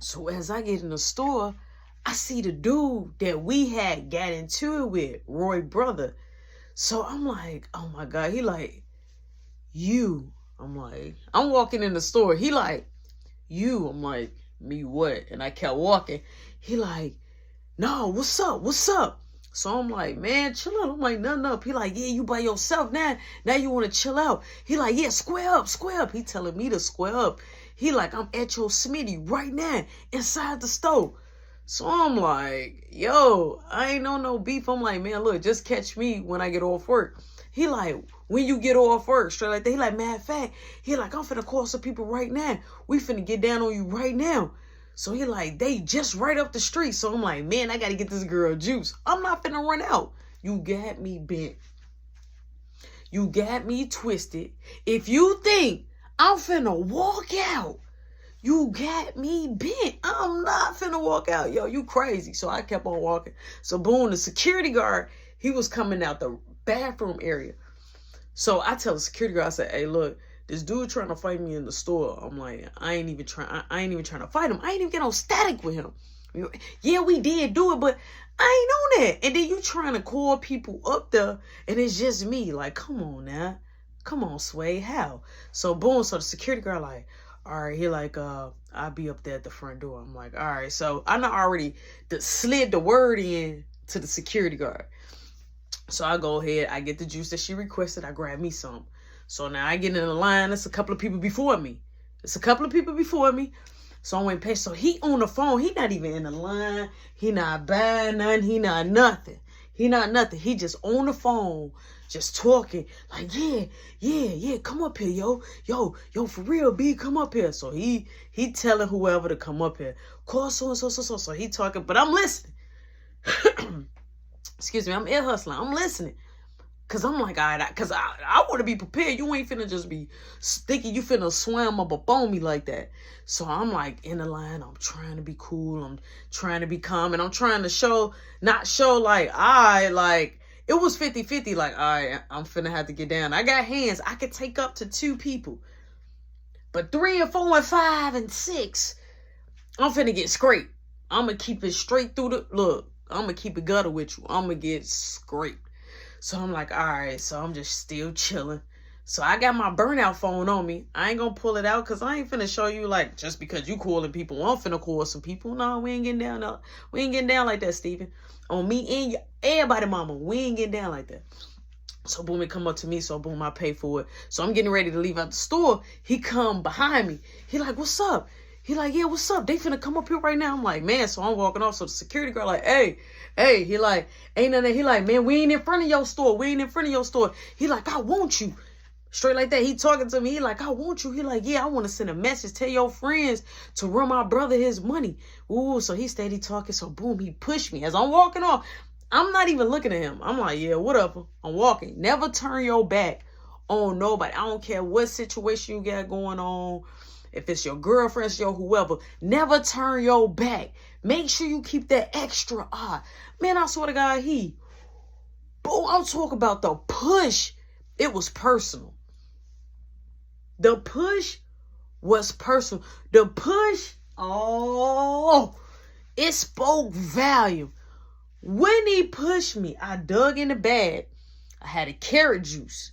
So as I get in the store, I see the dude that we had got into it with, Roy brother. So I'm like, oh my God. He like, you. I'm like, I'm walking in the store. He like, you. I'm like, me what? And I kept walking. He like, no, what's up? What's up? So I'm like, man, chill out. I'm like, nothing up. He like, yeah, you by yourself now. Now you want to chill out. He like, yeah, square up, square up. He telling me to square up. He like, I'm at your Smitty right now inside the store. So I'm like, yo, I ain't on no beef. I'm like, man, look, just catch me when I get off work. He like, when you get off work, straight like that. He like, matter of fact, he like, I'm finna call some people right now. We finna get down on you right now. So he like, they just right up the street. So I'm like, man, I got to get this girl juice. I'm not finna run out. You got me bent. You got me twisted. If you think I'm finna walk out, you got me bent. I'm not finna walk out. Yo, you crazy. So I kept on walking. So boom, the security guard, he was coming out the bathroom area. So I tell the security guard, I said, hey, look, this dude trying to fight me in the store. I'm like, I ain't even trying to fight him. I ain't even get no static with him. Yeah, we did do it, but I ain't on that. And then you trying to call people up there, and it's just me. Like, come on now. Come on, Sway. How? So boom, so the security guard like, all right, he like, I'll be up there at the front door. I'm like, all right. So I know already slid the word in to the security guard. So I go ahead, I get the juice that she requested. I grab me some. So now I get in the line. It's a couple of people before me. So I went past. So he on the phone. He not even in the line. He not buying nothing. He not nothing. He just on the phone, just talking. Like, yeah. Come up here, yo, for real, B, come up here. So he telling whoever to come up here. Call so. So he talking, but I'm listening. Excuse me, I'm ear hustling. I'm listening. Cause I'm like, all right, cause I want to be prepared. You ain't finna just be thinking you finna swim up on me like that. So I'm like in the line. I'm trying to be cool. I'm trying to be calm, and I'm trying to not show like it was 50-50. Like, all right, I'm finna have to get down. I got hands. I could take up to 2 people, but 3 and 4 and 5 and 6, I'm finna get scraped. I'm gonna keep it straight through the look. I'm gonna keep it gutter with you. I'm gonna get scraped. So I'm like, all right, so I'm just still chilling. So I got my burnout phone on me. I ain't gonna pull it out because I ain't finna show you like just because you calling people, I'm finna call some people. No, we ain't getting down. No, we ain't getting down like that, Steven. On me and everybody, mama, we ain't getting down like that. So boom, it come up to me. So boom, I pay for it. So I'm getting ready to leave out the store. He come behind me. He like, what's up? He like, yeah, what's up? They finna come up here right now. I'm like, man, so I'm walking off. So the security guard like, hey, he like, ain't nothing. He like, man, we ain't in front of your store. He like, I want you. Straight like that. He talking to me. He like, I want you. He like, yeah, I want to send a message. Tell your friends to run my brother his money. Ooh, so he steady talking. So boom, he pushed me. As I'm walking off, I'm not even looking at him. I'm like, yeah, whatever. I'm walking. Never turn your back on nobody. I don't care what situation you got going on. If it's your girlfriend, it's your whoever, never turn your back. Make sure you keep that extra eye. Man, I swear to God, boom, I'm talking about the push. It was personal. The push was personal. The push, it spoke volume. When he pushed me, I dug in the bag. I had a carrot juice.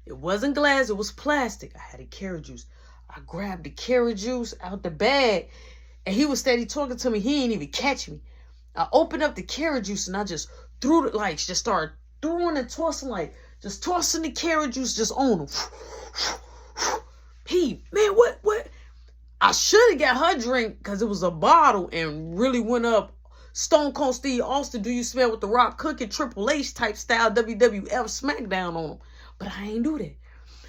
It wasn't glass, it was plastic. I had a carrot juice. I grabbed the carrot juice out the bag, and he was steady talking to me. He ain't even catch me. I opened up the carrot juice, and I just threw it, like, just started throwing and tossing, like, just tossing the carrot juice just on him. Man, what? I should have got her drink, because it was a bottle, and really went up Stone Cold Steve Austin, do you smell with the Rock cooking, Triple H type style WWF SmackDown on him. But I ain't do that.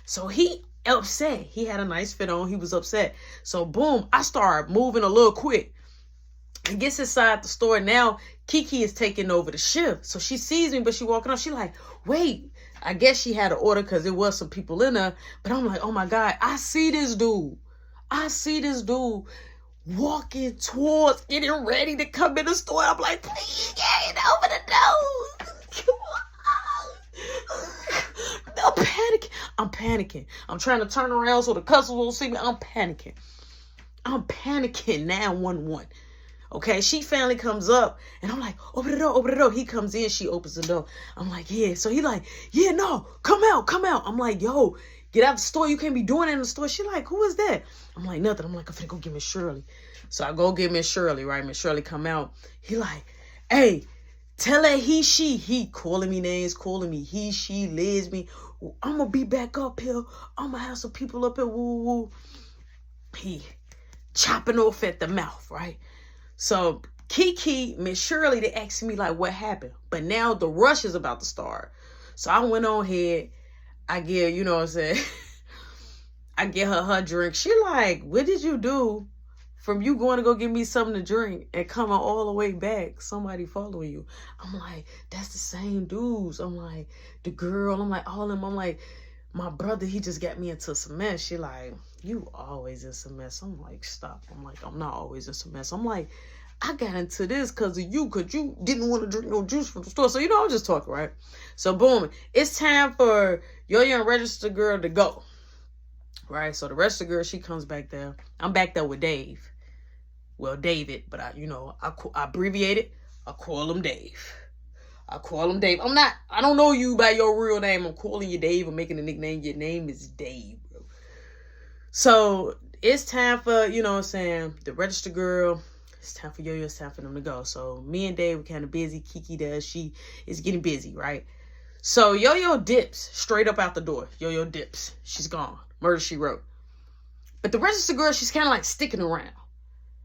So he upset. He had a nice fit on. He was upset. So boom, I started moving a little quick. And gets inside the store. Now Kiki is taking over the shift. So she sees me, but she walking up. She like, wait. I guess she had an order because there was some people in there. But I'm like, oh my God, I see this dude walking towards, getting ready to come in the store. I'm like, please get over the door. I'm panicking. I'm trying to turn around so the customers won't see me. I'm panicking. I'm panicking 911. Okay, she finally comes up, and I'm like, open the door, open the door. He comes in, she opens the door. I'm like, yeah. So he like, yeah, no, come out, come out. I'm like, yo, get out the store. You can't be doing it in the store. She like, who is that? I'm like, nothing. I'm like, I'm finna go get Miss Shirley. So I go get Miss Shirley, right? Miss Shirley come out. He like, hey, tell her he calling me names, calling me he, she, lesbian. I'm gonna be back up here. I'm gonna have some people up here, woo, woo. He chopping off at the mouth, right? So Kiki, Miss Shirley, they asked me like what happened. But now the rush is about to start. So I went on ahead. I give, you know what I'm saying? I get her drink. She like, what did you do from you going to go get me something to drink and coming all the way back? Somebody following you. I'm like, that's the same dudes. I'm like, the girl. I'm like, all of them. I'm like, my brother, he just got me into some mess. She like, you always in some mess. I'm like, stop. I'm like, I'm not always in some mess. I'm like, I got into this because of you, because you didn't want to drink no juice from the store. So, you know, I'm just talking, right? So, boom. It's time for Yo-Yo and Registered Girl to go. Right? So, the Registered Girl, she comes back there. I'm back there with Dave. Well, David, but I abbreviate it. I call him Dave. I call him Dave. I don't know you by your real name. I'm calling you Dave. I'm making a nickname. Your name is Dave, bro. So it's time for, you know what I'm saying, the Registered Girl. It's time for Yo-Yo. It's time for them to go. So me and Dave were kind of busy. Kiki does. She is getting busy, right? So Yo-Yo dips straight up out the door. Yo-Yo dips. She's gone. Murder, she wrote. But the Registered Girl, she's kind of like sticking around.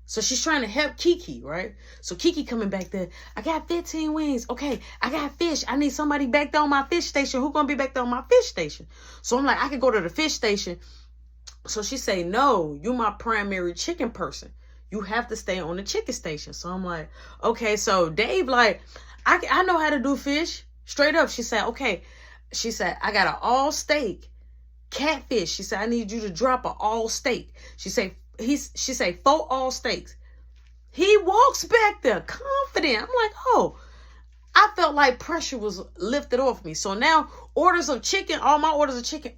So she's trying to help Kiki, right? So Kiki coming back there. I got 15 wings. Okay, I got fish. I need somebody back there on my fish station. Who gonna be back there on my fish station? So I'm like, I could go to the fish station. So she say, no, you my primary chicken person. You have to stay on the chicken station. So I'm like, okay. So Dave like, I know how to do fish. Straight up. She said, okay. She said, I got an all steak catfish. She said, I need you to drop an all steak. She say 4 all steaks. He walks back there confident. I'm like, oh, I felt like pressure was lifted off me. So now orders of chicken, all my orders of chicken,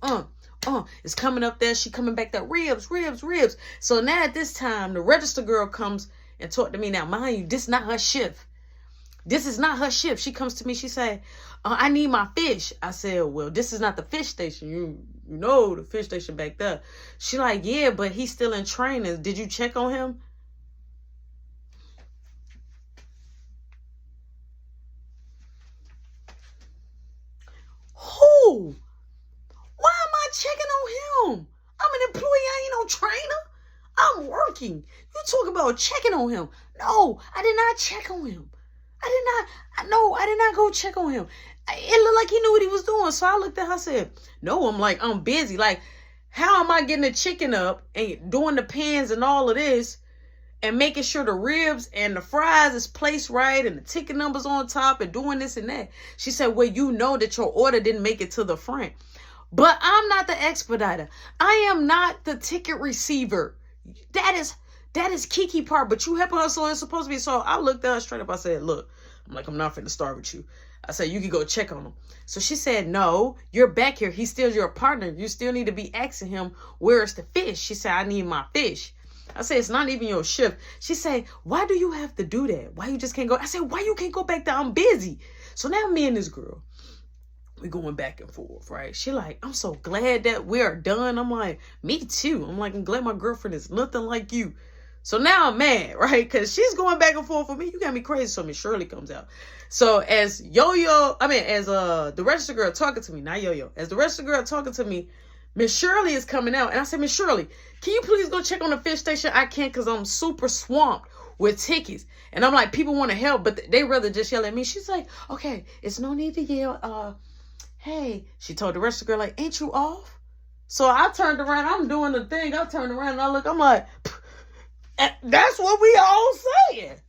is coming up there. She coming back there, ribs. So now at this time, the Registered Girl comes and talk to me. Now, mind you, this is not her shift. This is not her shift. She comes to me. She say, I need my fish. I said, well, this is not the fish station. You know the fish station back there. She like, yeah, but he's still in training. Did you check on him? Who? Why am I checking on him? I'm an employee. I ain't no trainer. I'm working. You talk about checking on him. No, I did not check on him. I did not go check on him. It looked like he knew what he was doing. So I looked at her and said, no, I'm busy. Like, how am I getting the chicken up and doing the pans and all of this and making sure the ribs and the fries is placed right and the ticket numbers on top and doing this and that? She said, well, you know that your order didn't make it to the front. But I'm not the expediter. I am not the ticket receiver. That is Kiki part, but you helping her, so it's supposed to be. So I looked at her straight up. I said, look, I'm not finna start with you. I said, you can go check on him. So she said, no, you're back here. He's still your partner. You still need to be asking him, where's the fish? She said, I need my fish. I said, it's not even your shift. She said, why do you have to do that? Why you just can't go? I said, why you can't go back there? I'm busy. So now me and this girl, we going back and forth, right? She like, I'm so glad that we are done. I'm like, me too. I'm like, I'm glad my girlfriend is nothing like you. So now I'm mad, right? Because she's going back and forth with me. You got me crazy. So Miss Shirley comes out. So as the Registered Girl talking to me, not Yo-Yo, as the Registered Girl talking to me, Miss Shirley is coming out. And I said, Miss Shirley, can you please go check on the fish station? I can't because I'm super swamped with tickets. And I'm like, people want to help, but they rather just yell at me. She's like, okay, it's no need to yell. Hey, she told the Registered Girl, like, ain't you off? So I turned around. I'm doing the thing. I turned around and I look. I'm like, that's what we all saying.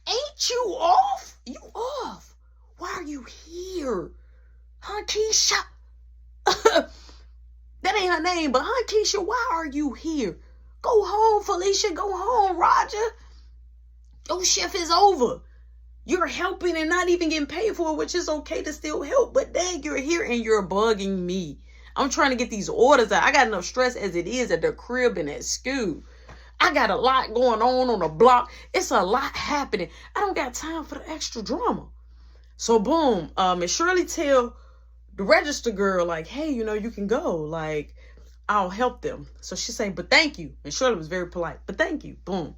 Ain't you off? You off. Why are you here? Huh, Keisha? That ain't her name, but huh, Keisha, why are you here? Go home, Felicia. Go home, Roger. Your shift is over. You're helping and not even getting paid for it, which is okay to still help. But dang, you're here and you're bugging me. I'm trying to get these orders out. I got enough stress as it is at the crib and at school. I got a lot going on the block. It's a lot happening. I don't got time for the extra drama. So boom, Miss Shirley tell the register girl, like, hey, you can go. Like, I'll help them. So she say, but thank you. And Shirley was very polite, but thank you. Boom.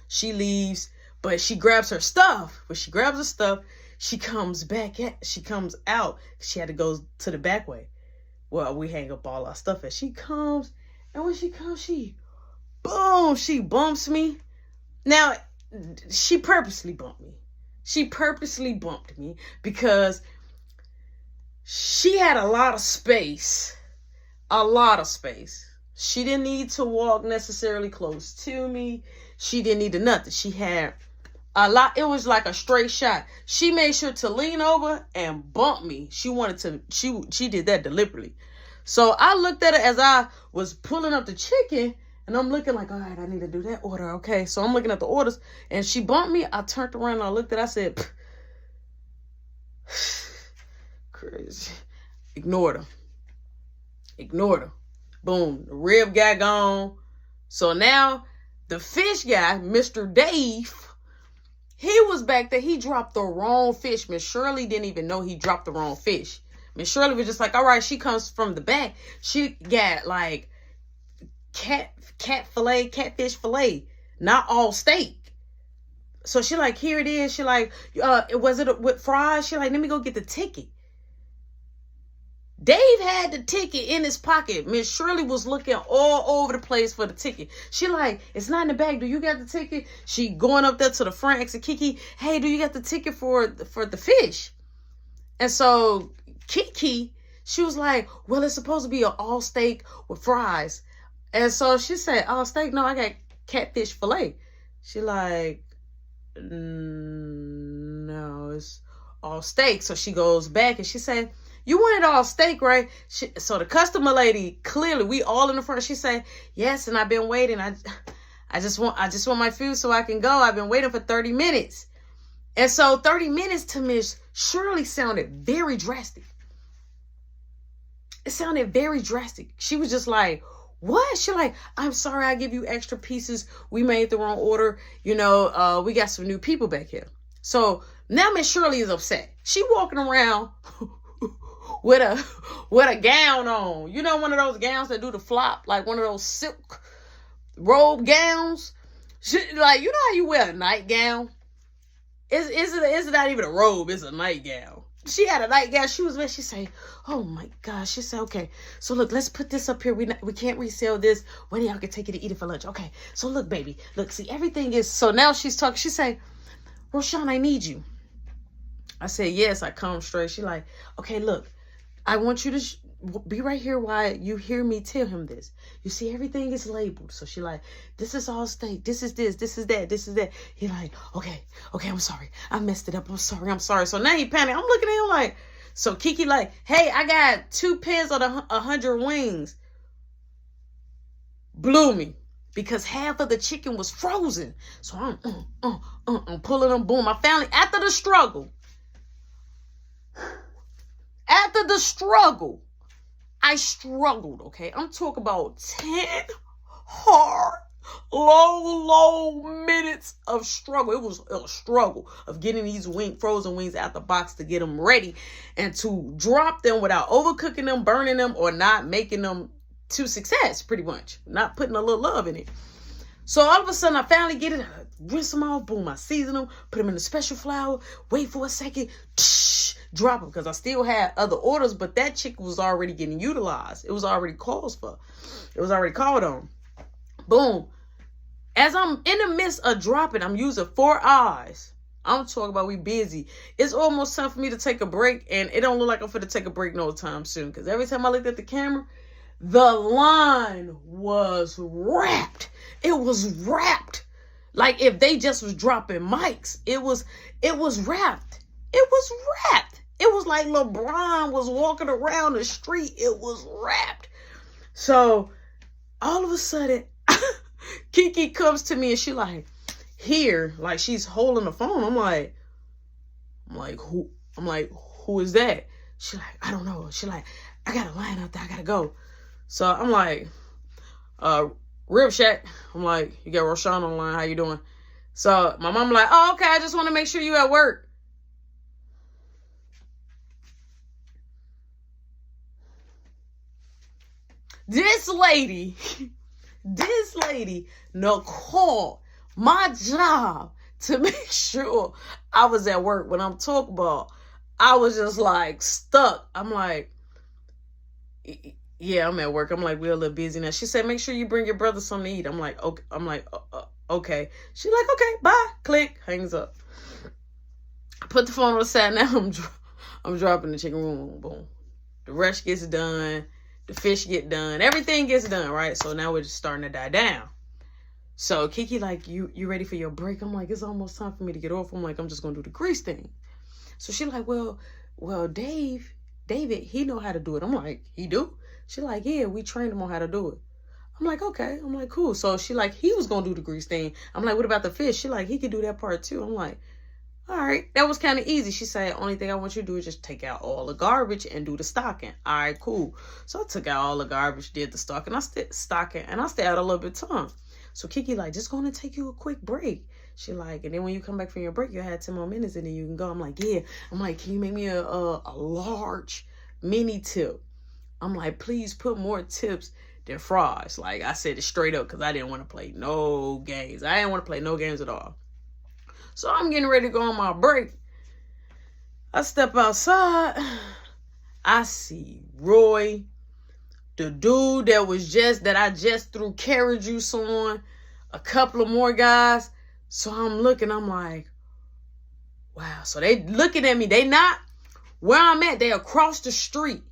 She leaves, but she grabs her stuff. When she grabs her stuff, she comes out. She had to go to the back way. Well, we hang up all our stuff. And she comes, and when she comes, she bumps me. Now, she purposely bumped me. She purposely bumped me because she had a lot of space. A lot of space. She didn't need to walk necessarily close to me. She didn't need to nothing. She had a lot. It was like a straight shot. She made sure to lean over and bump me. She wanted to, she did that deliberately. So I looked at it as I was pulling up the chicken, and I'm looking like, all right, I need to do that order. Okay. So I'm looking at the orders, and she bumped me. I turned around and I looked at it. I said, crazy. Ignored her. Boom. The rib guy gone. So now the fish guy, Mr. Dave, he was back there. He dropped the wrong fish. Miss Shirley didn't even know he dropped the wrong fish. Miss Shirley was just like, all right, she comes from the back. She got like catfish fillet, not all steak. So she like, here it is. She like, was it with fries? She like, let me go get the ticket. Dave had the ticket in his pocket. Miss Shirley was looking all over the place for the ticket. She like, it's not in the bag. Do you got the ticket? She going up there to the front, asking Kiki, hey, do you got the ticket for the fish? And so Kiki, she was like, well, it's supposed to be an all steak with fries. And so she said, all steak? No, I got catfish fillet. She like, no, it's all steak. So she goes back and she said, you wanted all steak, right? So the customer lady, clearly, we all in the front. She said, yes, and I've been waiting. I just want my food so I can go. I've been waiting for 30 minutes. And so 30 minutes to Miss Shirley sounded very drastic. It sounded very drastic. She was just like, what? She like, I'm sorry, I give you extra pieces. We made the wrong order. We got some new people back here. So now Miss Shirley is upset. She walking around with a gown on. One of those gowns that do the flop, like one of those silk robe gowns. Like, how you wear a nightgown? It's not even a robe, it's a nightgown. She had a nightgown. She was there. She said, oh my gosh. She said, okay, so look, let's put this up here. We can't resell this. When y'all can take it to eat it for lunch. Okay, so look, baby. Look, see, everything is, so now she's talking. She say, Roshan, I need you. I said, yes, I come straight. She like, okay, look, I want you to be right here while you hear me tell him this. You see, everything is labeled. So she like, this is all steak. This is this. This is that. This is that. He like, okay, I'm sorry. I messed it up. I'm sorry. So now he panicked. I'm looking at him like, so Kiki like, hey, I got 2 pens of the 100 wings. Blew me. Because half of the chicken was frozen. So I'm pulling them. Boom. I finally, after the struggle, I struggled, okay? I'm talking about 10 hard, long minutes of struggle. It was a struggle of getting these frozen wings out the box to get them ready and to drop them without overcooking them, burning them, or not making them to success, pretty much. Not putting a little love in it. So all of a sudden, I finally get it. I rinse them off. Boom, I season them. Put them in the special flour. Wait for a second. Drop them. Because I still had other orders. But that chicken was already getting utilized. It was already called for. It was already called on. Boom. As I'm in the midst of dropping, I'm using 4 eyes. I'm talking about we busy. It's almost time for me to take a break. And it don't look like I'm finna take a break no time soon. Because every time I looked at the camera, the line was wrapped. It was wrapped. Like if they just was dropping mics. It was wrapped. It was wrapped. It was like LeBron was walking around the street. It was wrapped. So all of a sudden, Kiki comes to me and she like, here, like she's holding the phone. I'm like, who is that? She like, I don't know. She like, I got a line out there. I gotta go. So I'm like, Rib Shack. I'm like, you got Roshan on the line. How you doing? So my mom like, oh, okay, I just want to make sure you at work. This lady, called my job to make sure I was at work. When I'm talking about, I was just like stuck. I'm like, yeah, I'm at work. I'm like, we're a little busy now. She said, make sure you bring your brother something to eat. I'm like, okay. Okay. She like, okay, bye. Click, hangs up. I put the phone on the side. Now I'm dropping the chicken. Boom, boom. The rush gets done. The fish get done. Everything gets done, right? So now we're just starting to die down. So Kiki like, you ready for your break? I'm like, it's almost time for me to get off. I'm like, I'm just gonna do the grease thing. So she like, well, David, he know how to do it. I'm like, he do? She like, yeah, we trained him on how to do it. I'm like, okay. I'm like, cool. So she like, he was gonna do the grease thing. I'm like, what about the fish? She like, he could do that part too. I'm like, all right, that was kind of easy. She said, only thing I want you to do is just take out all the garbage and do the stocking. All right, cool. So I took out all the garbage, did the stocking. I stayed out a little bit of time. So Kiki like, just going to take you a quick break. She like, and then when you come back from your break, you had 10 more minutes and then you can go. I'm like, yeah. I'm like, can you make me a large mini tip? I'm like, please put more tips than fries. Like I said it straight up because I didn't want to play no games. I didn't want to play no games at all. So I'm getting ready to go on my break. I step outside. I see Roy, the dude that I just threw carrot juice on, a couple of more guys. So I'm looking, I'm like, wow. So they looking at me. They not where I'm at. They across the street.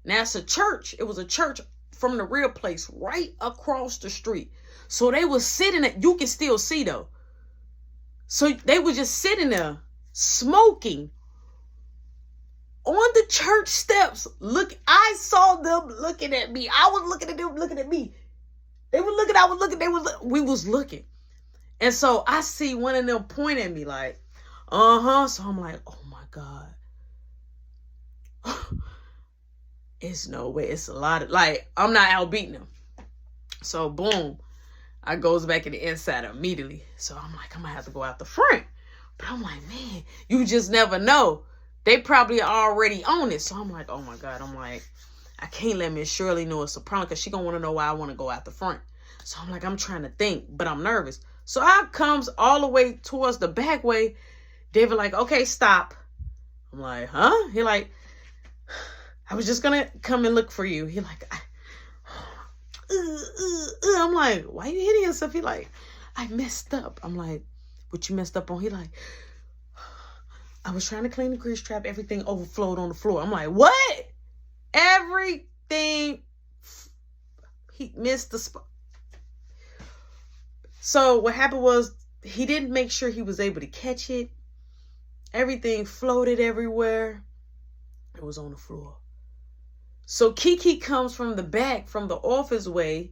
Now it's a church. It was a church from the real place right across the street. So they was sitting at, you can still see though. So they were just sitting there smoking on the church steps. Look, I saw them looking at me. I was looking at them looking at me. They were looking, I was looking, we was looking. And so I see one of them point at me like, uh-huh. So I'm like, oh my God. It's no way. It's a lot of, like, I'm not out beating them. So boom. I goes back in the inside immediately. So I'm like, I'm going to have to go out the front. But I'm like, man, you just never know. They probably already on it. So I'm like, oh my God. I'm like, I can't let Miss Shirley know it's a problem because she going to want to know why I want to go out the front. So I'm like, I'm trying to think, but I'm nervous. So I comes all the way towards the back way. David like, okay, stop. I'm like, huh? He like, I was just going to come and look for you. He like, I'm like, why you hitting yourself? He like, I messed up. I'm like, what you messed up on? He like, I was trying to clean the grease trap. Everything overflowed on the floor. I'm like, what? Everything. He missed the spot. So what happened was he didn't make sure he was able to catch it. Everything floated everywhere. It was on the floor. So Kiki comes from the back, from the office way.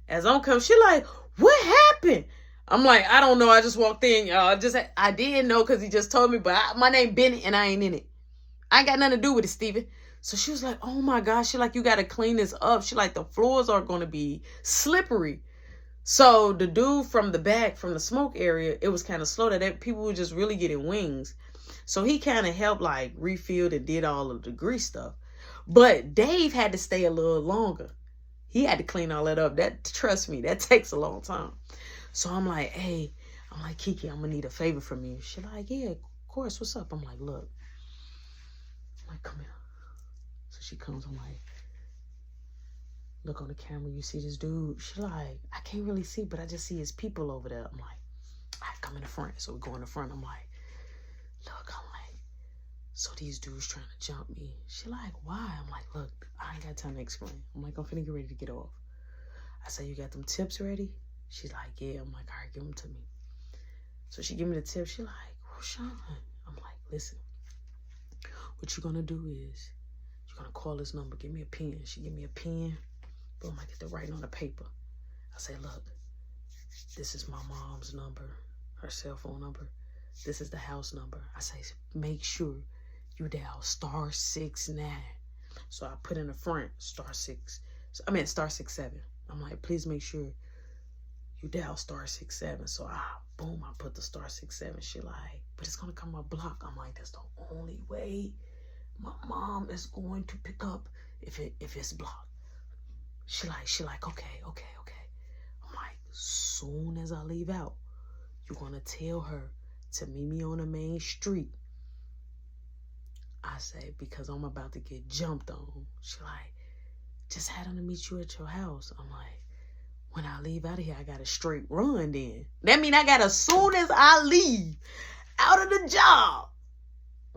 As I'm coming, she like, what happened? I'm like, I don't know. I just walked in, y'all. I didn't know because he just told me, but my name Benny and I ain't in it. I ain't got nothing to do with it, Steven. So she was like, oh my gosh. She like, you got to clean this up. She like, the floors are going to be slippery. So the dude from the back, from the smoke area, it was kind of slow that people were just really getting wings. So he kind of helped like refilled and did all of the grease stuff. But Dave had to stay a little longer. He had to clean all that up. That, trust me, that takes a long time. So I'm like, hey, I'm like, Kiki, I'm going to need a favor from you. She's like, yeah, of course. What's up? I'm like, look. I'm like, come here. So she comes. I'm like, look on the camera. You see this dude? She's like, I can't really see, but I just see his people over there. I'm like, all right, come in the front. So we go in the front. I'm like, look, I'm like, so these dudes trying to jump me. She like, why? I'm like, look, I ain't got time to explain. I'm like, I'm finna get ready to get off. I say, you got them tips ready? She's like, yeah. I'm like, all right, give them to me. So she give me the tip. She like, oh, Sean. I'm like, listen, what you're going to do is you're going to call this number. Give me a pen. She give me a pen. Boom, I get to writing on the paper. I say, look, this is my mom's number, her cell phone number. This is the house number. I say, make sure you dial *69. So I put in the front *67. I'm like, please make sure you dial *67. So boom, I put the *67. She like, but it's gonna come my block. I'm like, that's the only way my mom is going to pick up if it's blocked. She like, okay. I'm like, soon as I leave out, you're gonna tell her to meet me on the main street. I say, because I'm about to get jumped on. She like, just had him to meet you at your house. I'm like, when I leave out of here, I got a straight run then. That mean I got as soon as I leave out of the job.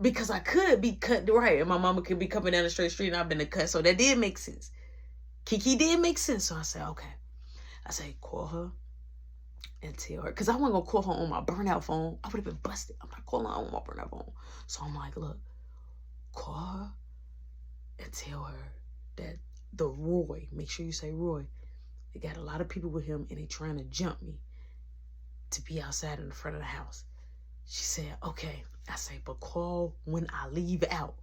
Because I could be cut right. And my mama could be coming down the straight street and I've been cut. So that did make sense. Kiki did make sense. So I said, okay. I say, call her and tell her. Because I wasn't going to call her on my burnout phone. I would have been busted. I'm not calling her on my burnout phone. So I'm like, look, call her and tell her that the Roy, make sure you say Roy, they got a lot of people with him and they trying to jump me to be outside in the front of the house. She said, okay. I say, but call when I leave out.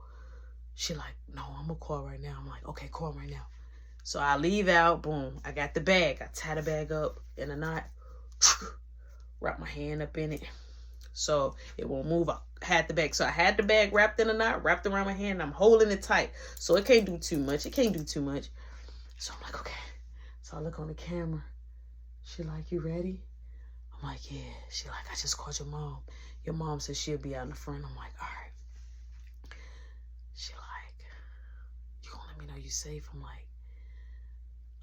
She like, no, I'm going to call right now. I'm like, okay, call right now. So I leave out, boom. I got the bag. I tie the bag up in a knot. Wrap my hand up in it so it won't move. I had the bag. So I had the bag wrapped in a knot, wrapped around my hand. And I'm holding it tight. So it can't do too much. So I'm like, okay. So I look on the camera. She like, you ready? I'm like, yeah. She like, I just called your mom. Your mom said she'll be out in the front. I'm like, all right. She like, you gonna let me know you safe? I'm like,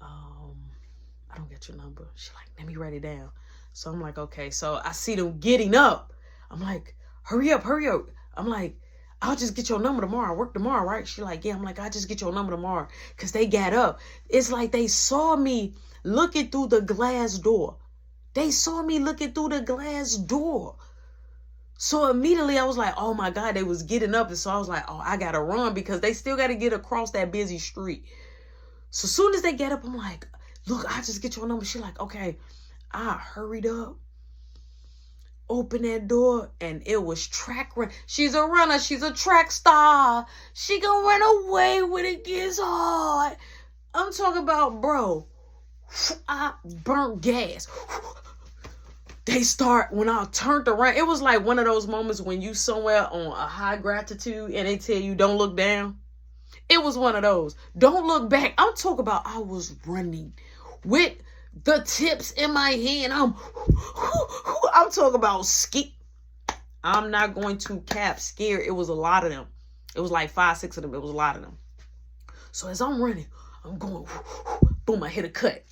I don't get your number. She like, let me write it down. So I'm like, okay. So I see them getting up. I'm like, hurry up. I'm like, I'll just get your number tomorrow. I work tomorrow, right? She like, yeah. I'm like, I'll just get your number tomorrow. Because they got up. It's like they saw me looking through the glass door. So immediately I was like, oh my God, they was getting up. And so I was like, oh, I got to run because they still got to get across that busy street. So soon as they get up, I'm like, look, I just get your number. She like, okay. I hurried up, opened that door, and it was track run. She's a runner. She's a track star. She gonna run away when it gets hard. I'm talking about, bro, I burnt gas. When I turned around, it was like one of those moments when you somewhere on a high gratitude and they tell you don't look down. It was one of those. Don't look back. I'm talking about I was running with the tips in my hand. I'm talking about I'm not going to cap scared. It was a lot of them. It was like 5, 6 of them. It was a lot of them. So as I'm running, I'm going, boom, I hit a cut.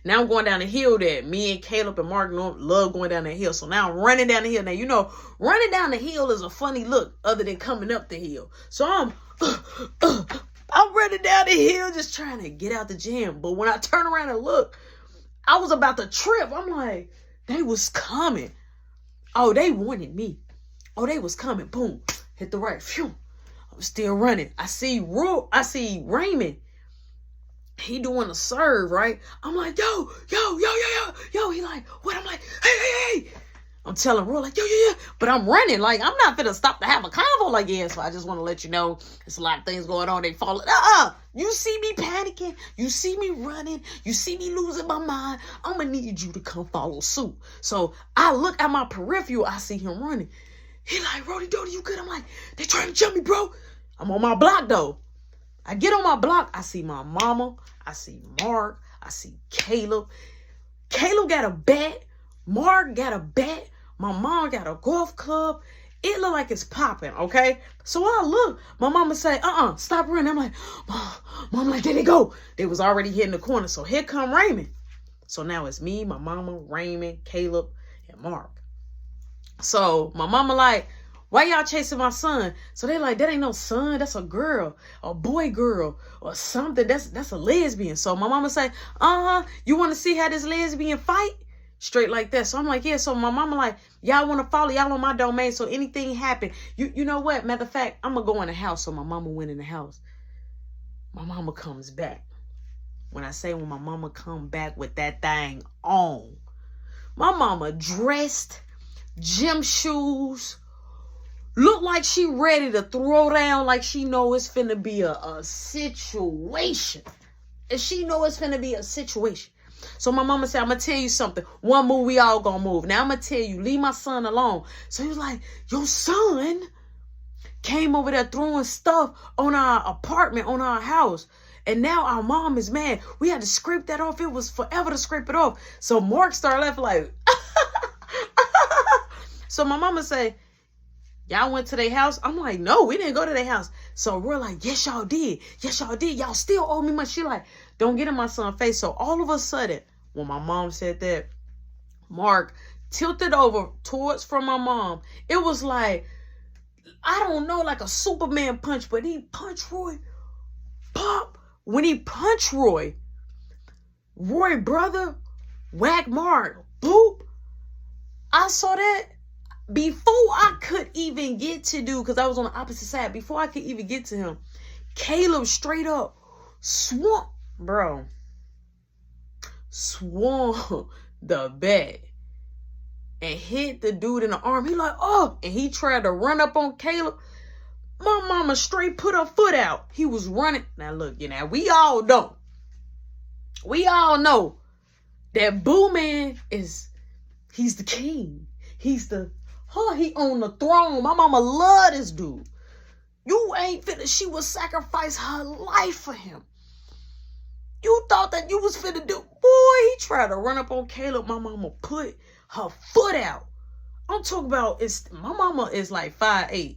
Now I'm going down the hill that me and Caleb and Mark love going down the hill. So now I'm running down the hill. Now, you know, running down the hill is a funny look other than coming up the hill. So I'm running down the hill just trying to get out the gym. But when I turn around and look, I was about to trip. I'm like, they was coming. Oh, they wanted me. Oh, they was coming. Boom. Hit the right. Phew. I'm still running. I see Raymond. He doing a serve, right? I'm like, yo. He like, what? I'm like, hey. I'm telling Roy, like, yo. But I'm running. Like, I'm not finna stop to have a convo like, yeah. So I just want to let you know, there's a lot of things going on. They falling. You see me panicking. You see me running. You see me losing my mind. I'm going to need you to come follow suit. So I look at my peripheral. I see him running. He like, Rody, you good? I'm like, they trying to jump me, bro. I'm on my block, though. I get on my block. I see my mama. I see Mark. I see Caleb. Caleb got a bat. Mark got a bat. My mom got a golf club. It look like it's popping, okay? So I look. My mama say, stop running. I'm like, Mom, like, there they go. They was already hitting the corner. So here come Raymond. So now it's me, my mama, Raymond, Caleb, and Mark. So my mama like, why y'all chasing my son? So they like, that ain't no son. That's a girl, a boy girl, or something. That's a lesbian. So my mama say, you want to see how this lesbian fight? Straight like that. So I'm like, yeah. So my mama like, y'all want to follow y'all on my domain. So anything happen, you know what? Matter of fact, I'm going to go in the house. So my mama went in the house. My mama comes back. When I say when my mama come back with that thing on, my mama dressed, gym shoes, look like she ready to throw down, like she know it's finna be a situation. And she know it's finna be a situation. So my mama said, I'm going to tell you something. One move, we all going to move. Now I'm going to tell you, leave my son alone. So he was like, your son came over there throwing stuff on our apartment, on our house. And now our mom is mad. We had to scrape that off. It was forever to scrape it off. So Mark started laughing like, so my mama say, y'all went to their house? I'm like, no, we didn't go to their house. So we're like, yes, y'all did. Yes, y'all did. Y'all still owe me money. She like, don't get in my son's face. So all of a sudden, when my mom said that, Mark tilted over towards from my mom. It was like, I don't know, like a Superman punch, but he punched Roy. Pop. When he punched Roy brother whacked Mark. Boop. I saw that before I could even get to dude, because I was on the opposite side. Before I could even get to him, Caleb straight up swung the bat and hit the dude in the arm. He like, oh, and he tried to run up on Caleb. My mama straight put her foot out. He was running. Now look, we all know that Boo Man he's the king. He's he on the throne. My mama love this dude. You ain't finna, she would sacrifice her life for him. You thought that you was finna do, boy, he tried to run up on Caleb. My mama put her foot out. I'm talking about, my mama is like 5'8".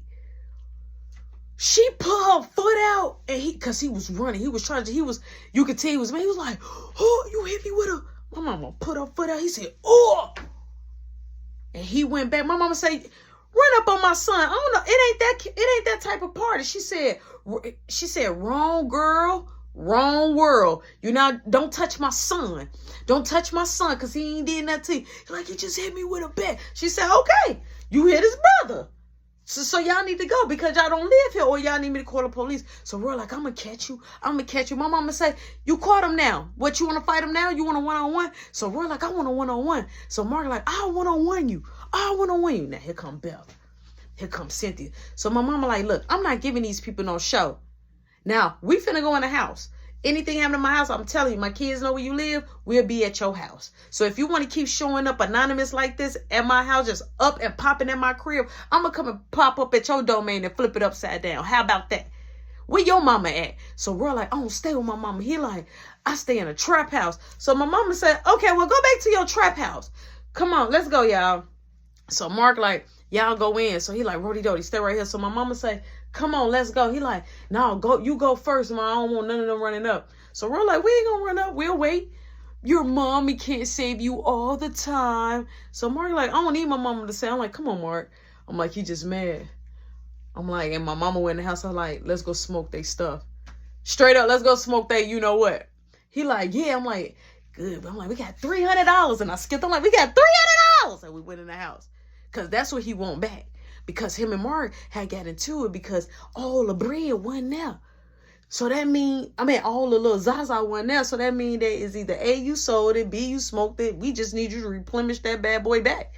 She put her foot out, and cause he was running. He was trying to, you could tell he was, man, he was like, oh, you hit me with a, my mama put her foot out. He said, oh, and he went back. My mama said, run up on my son. I don't know. It ain't that type of party. She said, wrong girl, wrong world. Don't touch my son. Don't touch my son, cause he ain't did nothing to you. Like, he just hit me with a bat. She said, okay, you hit his brother. So y'all need to go because y'all don't live here, or y'all need me to call the police. So we're like, I'm going to catch you. I'm going to catch you. My mama say, you caught him now. What, you want to fight him now? You want a one-on-one? So we're like, I want a one-on-one. So Mark like, I'll one-on-one you. I'll one-on-one you. Now here come Bella. Here comes Cynthia. So my mama like, look, I'm not giving these people no show. Now, we finna go in the house. Anything happen in my house, I'm telling you, my kids know where you live, we'll be at your house. So if you want to keep showing up anonymous like this at my house, just up and popping in my crib, I'm going to come and pop up at your domain and flip it upside down. How about that? Where your mama at? So we're like, I don't stay with my mama. He like, I stay in a trap house. So my mama said, okay, well, go back to your trap house. Come on, let's go, y'all. So Mark like, y'all go in. So he like, Rody Dody, stay right here. So my mama say, come on, let's go. He like, no, go. You go first, ma. I don't want none of them running up. So we're like, we ain't gonna run up. We'll wait. Your mommy can't save you all the time. So Mark like, I don't need my mama to say. I'm like, come on, Mark. I'm like, he just mad. I'm like, and my mama went in the house. I'm like, let's go smoke they stuff. Straight up, let's go smoke they you know what. He like, yeah. I'm like, good. But I'm like, we got $300. And I skipped. I'm like, we got $300. And we went in the house. Because that's what he want back. Because him and Mark had got into it because all the bread wasn't there. So that mean, all the little Zaza wasn't there. So that mean that is either A, you sold it, B, you smoked it. We just need you to replenish that bad boy back.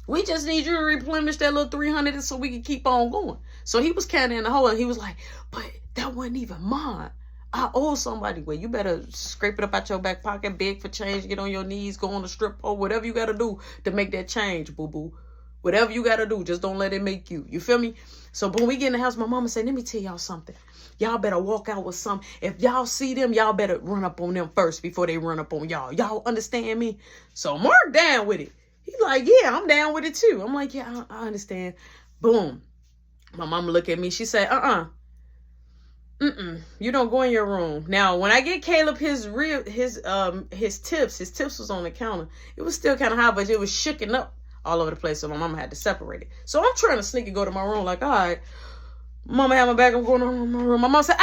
We just need you to replenish that little 300 so we can keep on going. So he was counting in the hole and he was like, but that wasn't even mine. I owe somebody. Well, you better scrape it up out your back pocket, beg for change, get on your knees, go on the strip pole, whatever you got to do to make that change, boo-boo. Whatever you got to do, just don't let it make you. You feel me? So when we get in the house, my mama said, let me tell y'all something. Y'all better walk out with something. If y'all see them, y'all better run up on them first before they run up on y'all. Y'all understand me? So Mark down with it. He like, yeah, I'm down with it too. I'm like, yeah, I understand. Boom. My mama look at me. She said, you don't go in your room. Now, when I get Caleb his tips was on the counter. It was still kind of high, but it was shooken up all over the place. So my mama had to separate it. So I'm trying to sneak and go to my room like, all right, mama had my back. I'm going to my room. My mom said,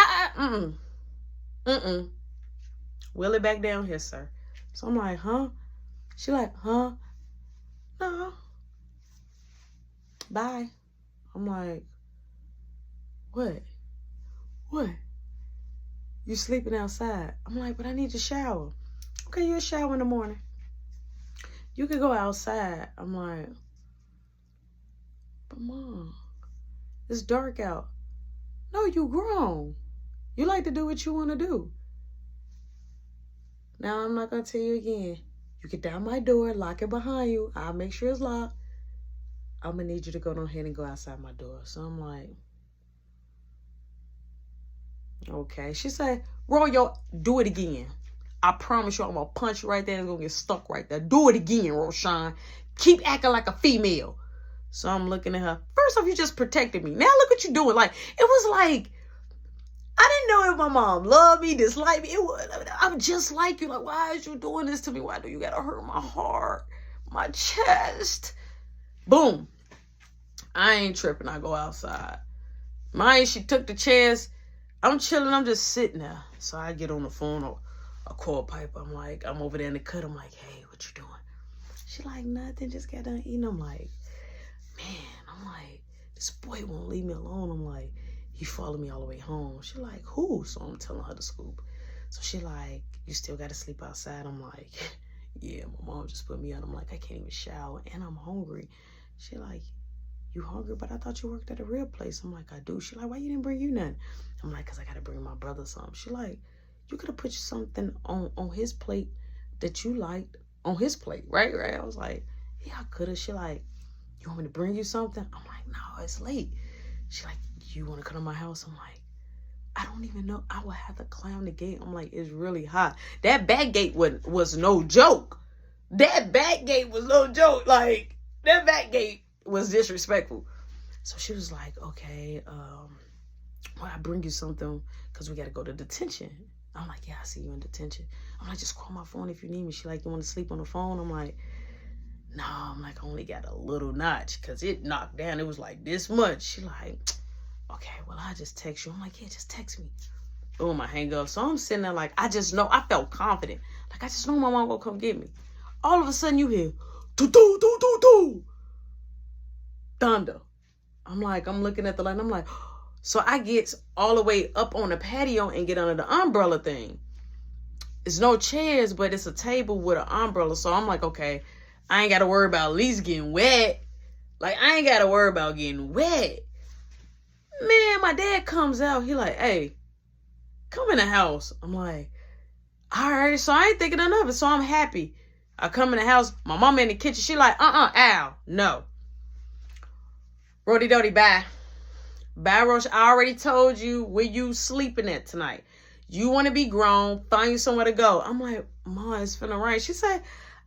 wheel it back down here, sir. So I'm like, huh? She like, huh? No. Bye. I'm like, what? What? You sleeping outside? I'm like, but I need to shower. Okay, you'll shower in the morning. You could go outside. I'm like, but Mom, it's dark out. No, you grown. You like to do what you want to do. Now, I'm not going to tell you again. You get down my door, lock it behind you. I'll make sure it's locked. I'm going to need you to go ahead and go outside my door. So I'm like, okay. She said, Roy, do it again. I promise you, I'm going to punch you right there. It's going to get stuck right there. Do it again, Roshan. Keep acting like a female. So I'm looking at her. First off, you just protected me. Now look what you're doing. Like, it was like, I didn't know if my mom loved me, disliked me. I'm just like you. Like, why is you doing this to me? Why do you got to hurt my heart, my chest? Boom. I ain't tripping. I go outside. Mine, she took the chairs. I'm chilling. I'm just sitting there. So I get on the phone or a call pipe. I'm like, I'm over there in the cut. I'm like, hey, what you doing? She like, nothing. Just got done eating. I'm like, man, I'm like, this boy won't leave me alone. I'm like, he followed me all the way home. She like, who? So I'm telling her the scoop. So she like, you still got to sleep outside? I'm like, yeah, my mom just put me out. I'm like, I can't even shower and I'm hungry. She like, you hungry? But I thought you worked at a real place. I'm like, I do. She like, why you didn't bring you nothing? I'm like, because I got to bring my brother something. She like, you could have put something on his plate that you liked on his plate, right? I was like, yeah, I could have. She like, you want me to bring you something? I'm like, no, it's late. She like, you want to come to my house? I'm like, I don't even know. I would have to climb the gate. I'm like, it's really hot. That back gate was no joke. That back gate was no joke. Like, that back gate was disrespectful. So she was like, okay, well, I bring you something because we got to go to detention. I'm like, yeah, I see you in detention. I'm like, just call my phone if you need me. She like, you want to sleep on the phone? I'm like, no, I'm like, I only got a little notch because it knocked down. It was like this much. She like, okay, well, I just text you. I'm like, yeah, just text me. Boom, I hang up. So I'm sitting there like, I just know, I felt confident. Like, I just know my mom gonna come get me. All of a sudden you hear, do. Thunder. I'm like, I'm looking at the light. I'm like, so I get all the way up on the patio and get under the umbrella thing. It's no chairs, but it's a table with an umbrella. So I'm like, okay, I ain't got to worry about at least getting wet. Like, I ain't got to worry about getting wet. Man, my dad comes out. He like, hey, come in the house. I'm like, all right. So I ain't thinking enough of it. So I'm happy. I come in the house. My mama in the kitchen. She like, Al, no. Rody Dody, bye. Bye, Roche. I already told you where you sleeping at tonight. You want to be grown. Find you somewhere to go. I'm like, Ma, it's finna rain. She said,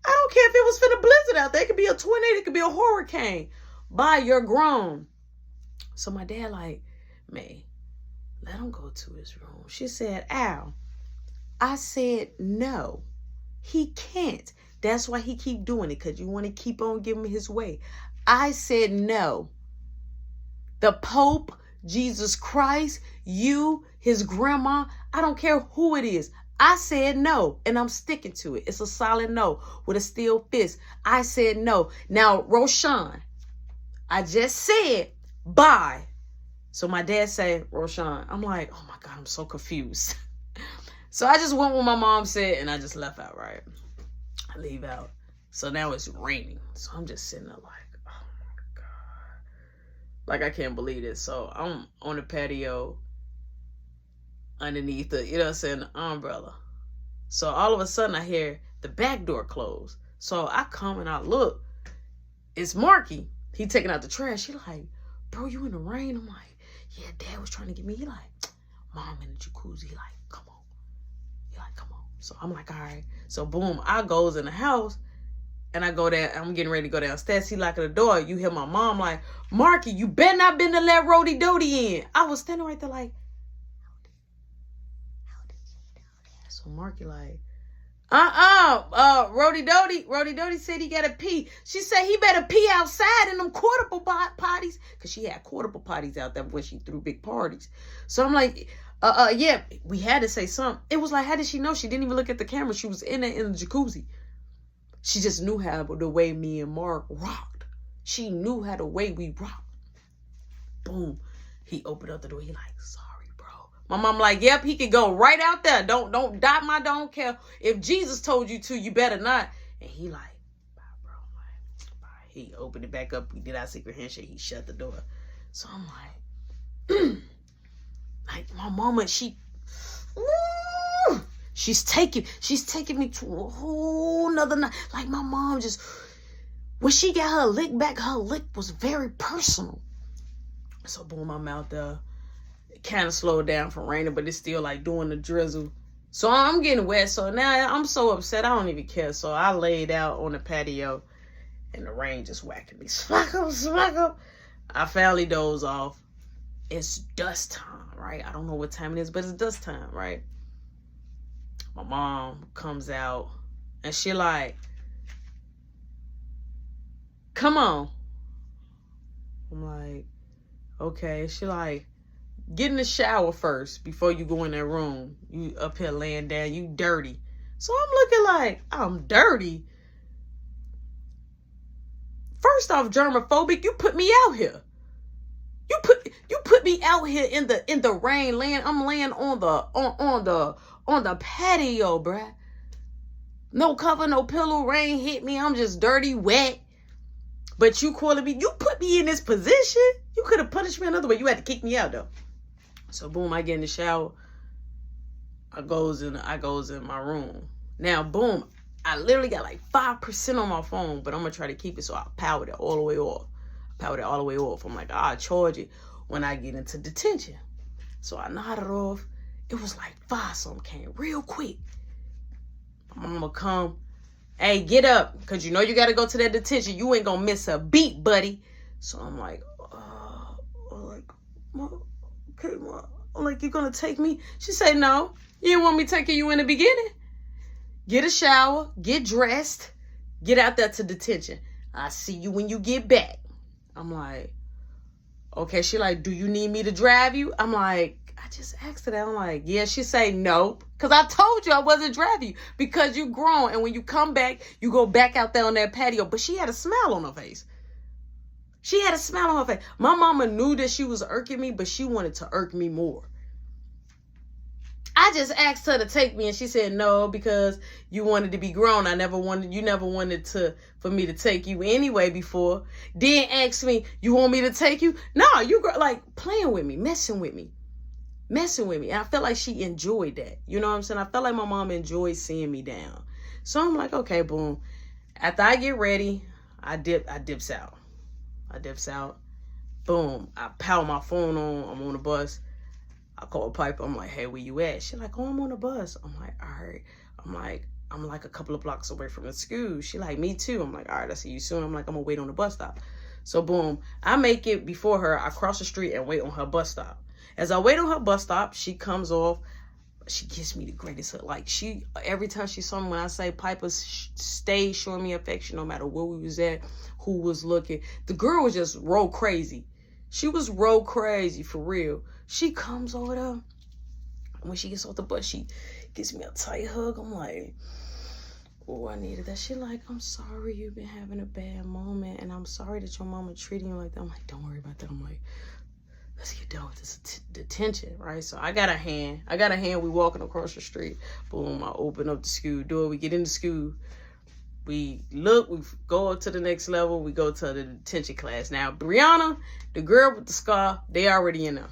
I don't care if it was finna blizzard out there. It could be a tornado. It could be a hurricane. Bye, you're grown. So my dad like, May, let him go to his room. She said, Al, I said no. He can't. That's why he keep doing it, because you want to keep on giving him his way. I said no. The Pope, Jesus Christ, you, his grandma, I don't care who it is. I said no, and I'm sticking to it. It's a solid no with a steel fist. I said no. Now, Roshan, I just said bye. So my dad said, Roshan. I'm like, oh my God, I'm so confused. So I just went with my mom said, and I just left out, right? I leave out. So now it's raining. So I'm just sitting there like, oh my God. Like, I can't believe this. So I'm on the patio underneath the, you know what I'm saying, the umbrella. So all of a sudden I hear the back door close. So I come and I look. It's Marky. He taking out the trash. He like, bro, you in the rain? I'm like, yeah, Dad was trying to get me. He like, Mom in the jacuzzi. He like, come on. He like, come on. So I'm like, all right. So boom, I goes in the house and I go there. I'm getting ready to go downstairs. He locking the door. You hear my mom like, Marky, you better not been to let Rody Dody in. I was standing right there like, how did he do that? So Marky like, Rody Dody said he gotta pee. She said he better pee outside in them portable potties. Cause she had portable potties out there when she threw big parties. So I'm like, yeah, we had to say something. It was like, how did she know? She didn't even look at the camera. She was in the jacuzzi. She just knew how the way me and Mark rocked. She knew how the way we rocked. Boom. He opened up the door. He like, sorry, bro. My mom like, yep, he could go right out there. Don't dot my don't care. If Jesus told you to, you better not. And he like, bye, bro. I'm like, bye. He opened it back up. We did our secret handshake. He shut the door. So I'm like, like my mama, she She's taking me to a whole nother night. Like my mom just, when she got her lick back, her lick was very personal. So boom, I'm out there. It kind of slowed down from raining, but it's still like doing the drizzle. So I'm getting wet. So now I'm so upset. I don't even care. So I laid out on the patio and the rain just whacking me. Smack up. I finally doze off. It's dust time, right? I don't know what time it is, but it's dust time, right? My mom comes out and she like, come on. I'm like, okay. She like, get in the shower first before you go in that room. You up here laying down, you dirty. So I'm looking like, I'm dirty. First off, germophobic, you put me out here. You put me out here in the rain, I'm laying on the patio, bruh. No cover, no pillow, rain hit me, I'm just dirty, wet. But you calling me, you put me in this position. You could have punished me another way. You had to kick me out though. So boom, I get in the shower. I goes in my room. Now boom, I literally got like 5% on my phone, but I'm gonna try to keep it, so I powered it all the way off. I'm like, I'll charge it when I get into detention. So I nodded off. It was like 5 something came real quick. My mama come, hey, get up, because you know you got to go to that detention. You ain't going to miss a beat, buddy. So I'm like, okay, Mom. I'm like, you going to take me? She said, no, you didn't want me taking you in the beginning. Get a shower, get dressed, get out there to detention. I'll see you when you get back. I'm like, okay. She like, do you need me to drive you? I'm like, I just asked her that. I'm like, yeah. She say no, because I told you I wasn't driving you, because you grown, and when you come back, you go back out there on that patio. But she had a smile on her face. My mama knew that she was irking me, but she wanted to irk me more. I just asked her to take me, and she said no, because you wanted to be grown. You never wanted for me to take you anyway before. Then ask me, you want me to take you? No, you like playing with me, messing with me. And I felt like she enjoyed that. You know what I'm saying? I felt like my mom enjoyed seeing me down. So I'm like, okay, boom. After I get ready, I dips out. Boom. I power my phone on. I'm on the bus. I call Piper. I'm like, hey, where you at? She like, oh, I'm on the bus. I'm like, all right. I'm like a couple of blocks away from the school. She like, me too. I'm like, all right, I'll see you soon. I'm like, I'm gonna wait on the bus stop. So boom, I make it before her. I cross the street and wait on her bus stop. As I wait on her bus stop, she comes off. She gives me the greatest hug. Like every time she saw me, when I say Piper stayed showing me affection, no matter where we was at, who was looking. The girl was just roll crazy. She was roll crazy for real. She comes over there. When she gets off the bus, she gives me a tight hug. I'm like, oh, I needed that. She like, I'm sorry you've been having a bad moment, and I'm sorry that your mama treating you like that. I'm like, don't worry about that. I'm like, let's get done with this detention, right? So I got a hand. We walking across the street. Boom, I open up the school door. We get into school. We go up to the next level. We go to the detention class. Now, Brianna, the girl with the scar, they already in there.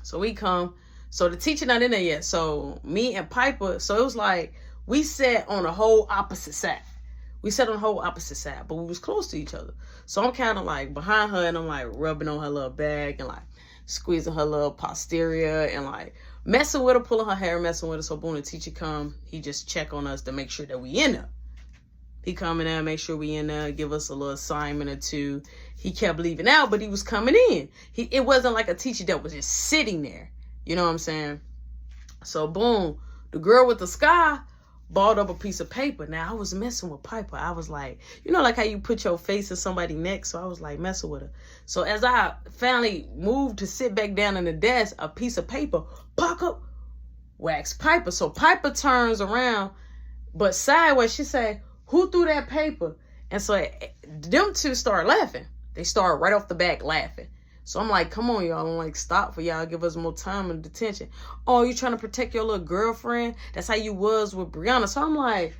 So we come. So the teacher not in there yet. So me and Piper, so it was like we sat on a whole opposite side. But we was close to each other. So I'm kind of like behind her, and I'm like rubbing on her little back and like squeezing her little posterior and like messing with her, pulling her hair, messing with her. So boom, the teacher come, he just check on us to make sure that we in there. He come in there, make sure we in there, give us a little assignment or two. He kept leaving out, but he was coming in. It wasn't like a teacher that was just sitting there. You know what I'm saying? So boom, the girl with the sky balled up a piece of paper. Now I was messing with Piper. I was like, you know, like how you put your face in somebody's neck. So I was like messing with her. So as I finally moved to sit back down in the desk, a piece of paper pop up, wax Piper. So Piper turns around, but sideways. She say, who threw that paper? And so them two start laughing. They start right off the back laughing. So I'm like, come on, y'all. I'm like, stop for y'all. Give us more time in detention. Oh, you trying to protect your little girlfriend? That's how you was with Brianna. So I'm like,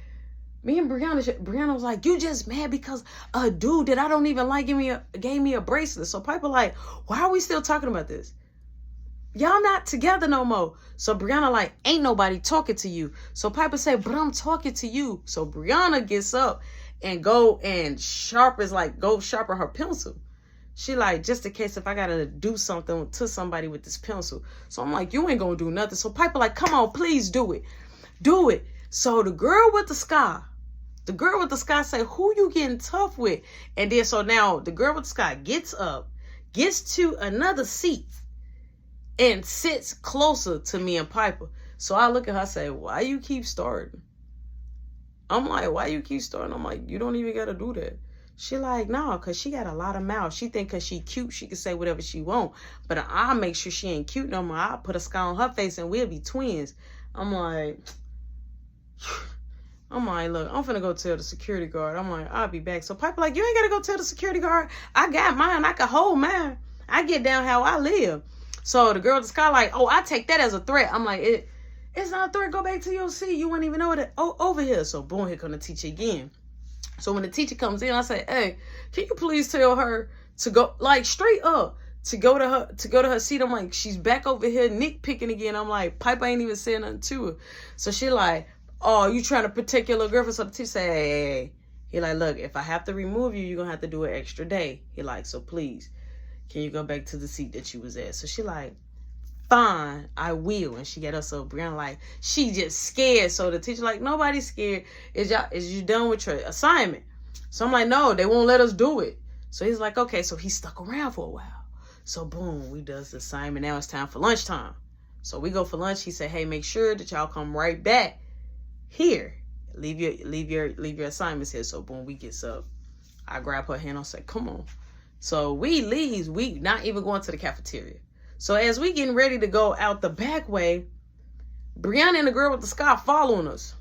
me and Brianna was like, you just mad because a dude that I don't even like gave me a bracelet. So Piper like, why are we still talking about this? y'all not together no more. So Brianna like, ain't nobody talking to you. So Piper said, but I'm talking to you. So Brianna gets up and go sharpen her pencil. She like, just in case if I gotta do something to somebody with this pencil. So I'm like, you ain't gonna do nothing. So Piper like, come on, please do it. Do it. So the girl with the sky say, who you getting tough with? And then so now the girl with the sky gets up, gets to another seat, and sits closer to me and Piper. So I look at her, I say, why you keep starting? I'm like, why you keep starting? I'm like, you don't even gotta do that. She like, no, because she got a lot of mouth. She think because she cute, she can say whatever she want. But I'll make sure she ain't cute no more. I'll put a scar on her face and we'll be twins. I'm like, look, I'm finna go tell the security guard. I'm like, I'll be back. So Piper like, you ain't gotta go tell the security guard. I got mine. I can hold mine. I get down how I live. So the girl with the sky like, oh, I take that as a threat. I'm like, it's not a threat. Go back to your seat. You wouldn't even know it. Over here. So boom, here come the teacher again. So when the teacher comes in, I say, hey, can you please tell her to go, like, straight up, to go to her seat? I'm like, she's back over here nitpicking again. I'm like, Piper ain't even saying nothing to her. So she like, oh, you trying to protect your little girlfriend? So the teacher say, hey. He like, look, if I have to remove you, you're going to have to do an extra day. He like, so please, can you go back to the seat that you was at? So she like, fine, I will. And she got us. So Brianna like, she just scared. So the teacher like, nobody's scared. Is you done with your assignment? So I'm like, no, they won't let us do it. So he's like, okay. So he stuck around for a while. So boom, we does the assignment. Now it's time for lunchtime. So we go for lunch. He said, hey, make sure that y'all come right back here. Leave your assignments here. So boom, we gets up. I grab her hand. I say, come on. So we leaves. We not even going to the cafeteria. So as we getting ready to go out the back way, Brianna and the girl with the sky following us.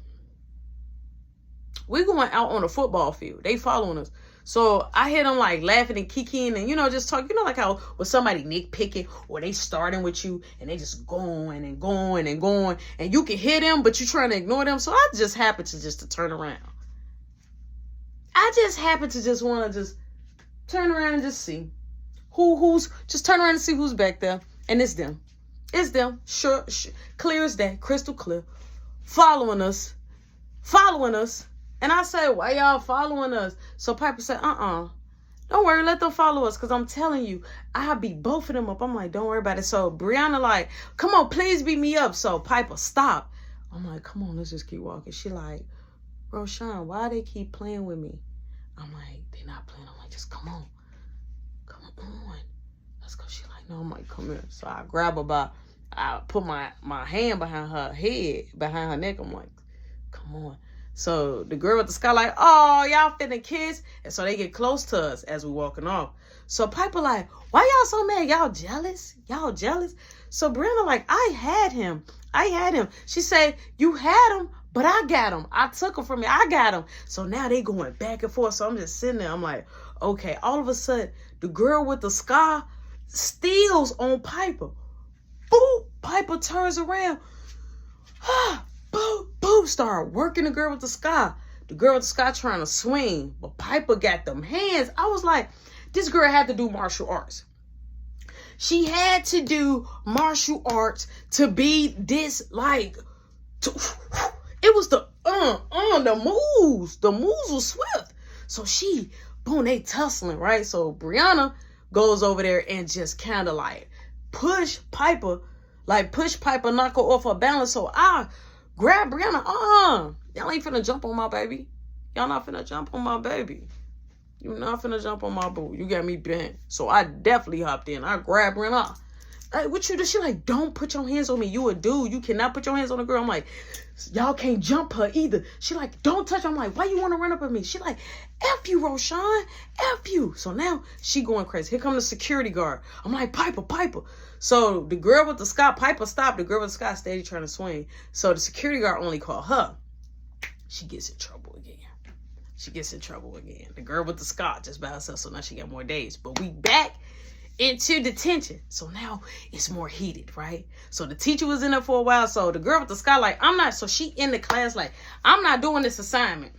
We going out on a football field. They following us. So I hear them like laughing and kicking and, just talk. Like how with somebody nitpicking or they starting with you and they just going and going and going. And you can hear them, but you trying to ignore them. So I just happened to turn around. I just happened to just want to just turn around and just see. Who's just turn around and see who's back there. And it's them. It's them. Sure, clear as day. Crystal clear. Following us. And I said, why y'all following us? So Piper said, don't worry, let them follow us. Because I'm telling you, I'll beat both of them up. I'm like, don't worry about it. So Brianna like, come on, please beat me up. So Piper, stop. I'm like, come on, let's just keep walking. She like, Roshan, why they keep playing with me? I'm like, they're not playing. I'm like, just come on. Let's go. She like, no. I'm like, come here. So I grab her I put my hand behind her head, behind her neck. I'm like, come on. So the girl with the sky like, oh, y'all finna kiss. And so they get close to us as we walking off. So Piper like, why y'all so mad? Y'all jealous? So Brianna like, I had him. She said, you had him, but I got him. I took him from you. I got him. So now they going back and forth. So I'm just sitting there. I'm like, okay. All of a sudden, the girl with the scar steals on Piper. Boop. Piper turns around. Boop. Boop. Start working the girl with the scar. The girl with the scar trying to swing. But Piper got them hands. I was like, this girl had to do martial arts. She had to do martial arts to be this, like, it was the moves. The moves were swift. So she, boom, they tussling, right? So Brianna goes over there and just kind of like push Piper, knock her off her balance. So I grab Brianna, y'all ain't finna jump on my baby. Y'all not finna jump on my baby. You not finna jump on my boo. You got me bent. So I definitely hopped in. I grabbed Brianna. Like, what you do? She like, don't put your hands on me. You a dude. You cannot put your hands on a girl. I'm like, y'all can't jump her either. She like, don't touch her. I'm like, why you want to run up at me? She like, F you, Roshan. F you. So now she going crazy. Here come the security guard. I'm like, Piper. So the girl with the sky, Piper stopped. The girl with the sky steady trying to swing. So the security guard only called her. She gets in trouble again. The girl with the scar just by herself. So now she got more days. But we back into detention. So now it's more heated, right? So the teacher was in there for a while. So the girl with the sky like, so she in the class like, I'm not doing this assignment.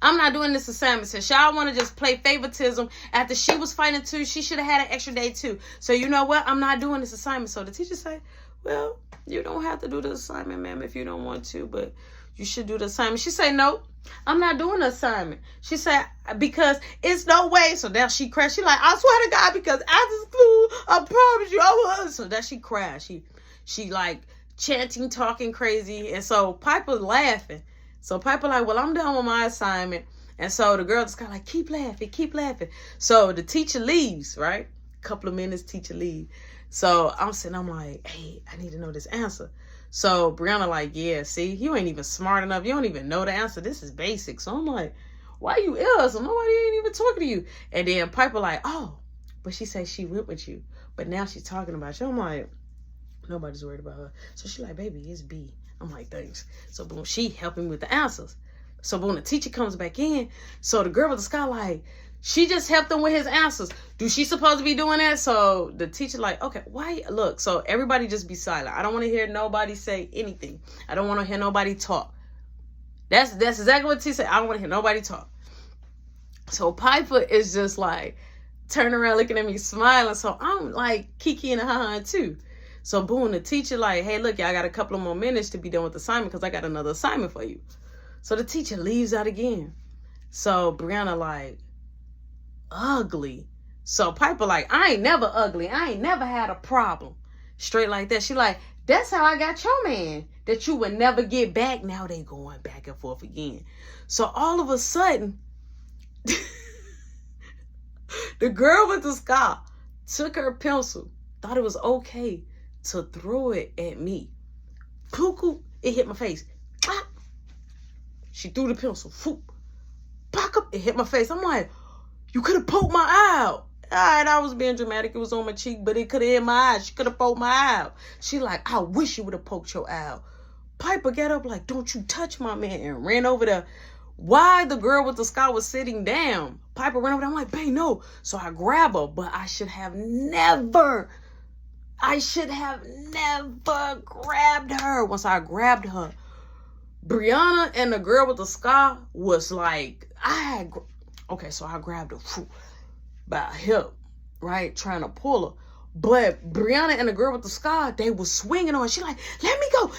I'm not doing this assignment. Since y'all want to just play favoritism, after she was fighting too, she should have had an extra day too. So you know what? I'm not doing this assignment. So the teacher say, well, you don't have to do the assignment, ma'am, if you don't want to, but you should do the assignment. She say, no, I'm not doing the assignment. She said, because it's no way. So now she crashed. She like, I swear to God, because after school, I promise you, I will. So that she crashed. She like chanting, talking crazy. And so Piper laughing. So Piper like, well, I'm done with my assignment. And so the girl just got like, keep laughing, keep laughing. So the teacher leaves, right? Couple of minutes, teacher leave. So I'm like, hey, I need to know this answer. So Brianna like, yeah, see, you ain't even smart enough. You don't even know the answer. This is basic. So I'm like, why you ill? So nobody ain't even talking to you. And then Piper like, oh, but she said she went with you. But now she's talking about you. I'm like, nobody's worried about her. So she like, baby, it's B. I'm like, thanks. So boom, she helping with the answers. So boom, the teacher comes back in. So the girl with the sky like, she just helped him with his answers. Do she supposed to be doing that? So the teacher like, okay, why? Look, so everybody just be silent. I don't want to hear nobody say anything. I don't want to hear nobody talk. That's exactly what the teacher said. I don't want to hear nobody talk. So Piper is just like turning around looking at me smiling. So I'm like Kiki and ha too. So boom, the teacher like, hey, look, y'all got a couple of more minutes to be done with the assignment because I got another assignment for you. So the teacher leaves out again. So Brianna like, ugly. So Piper like, I ain't never ugly. I ain't never had a problem. Straight like that. She like, that's how I got your man that you would never get back. Now they going back and forth again. So all of a sudden, the girl with the scar took her pencil, thought it was okay to throw it at me. Cuckoo, it hit my face. She threw the pencil. It hit my face. I'm like, you could have poked my eye out. All right, I was being dramatic. It was on my cheek, but it could have hit my eye. She could have poked my eye out. She like, I wish you would have poked your eye out. Piper got up like, don't you touch my man, and ran over there. Why the girl with the scar was sitting down, Piper ran over there. I'm like, babe, no. So I grab her, but I should have never grabbed her. Once I grabbed her, Brianna and the girl with the scar was like, so I grabbed her by her hip, right? Trying to pull her. But Brianna and the girl with the scar, they was swinging on her. She like, let me go.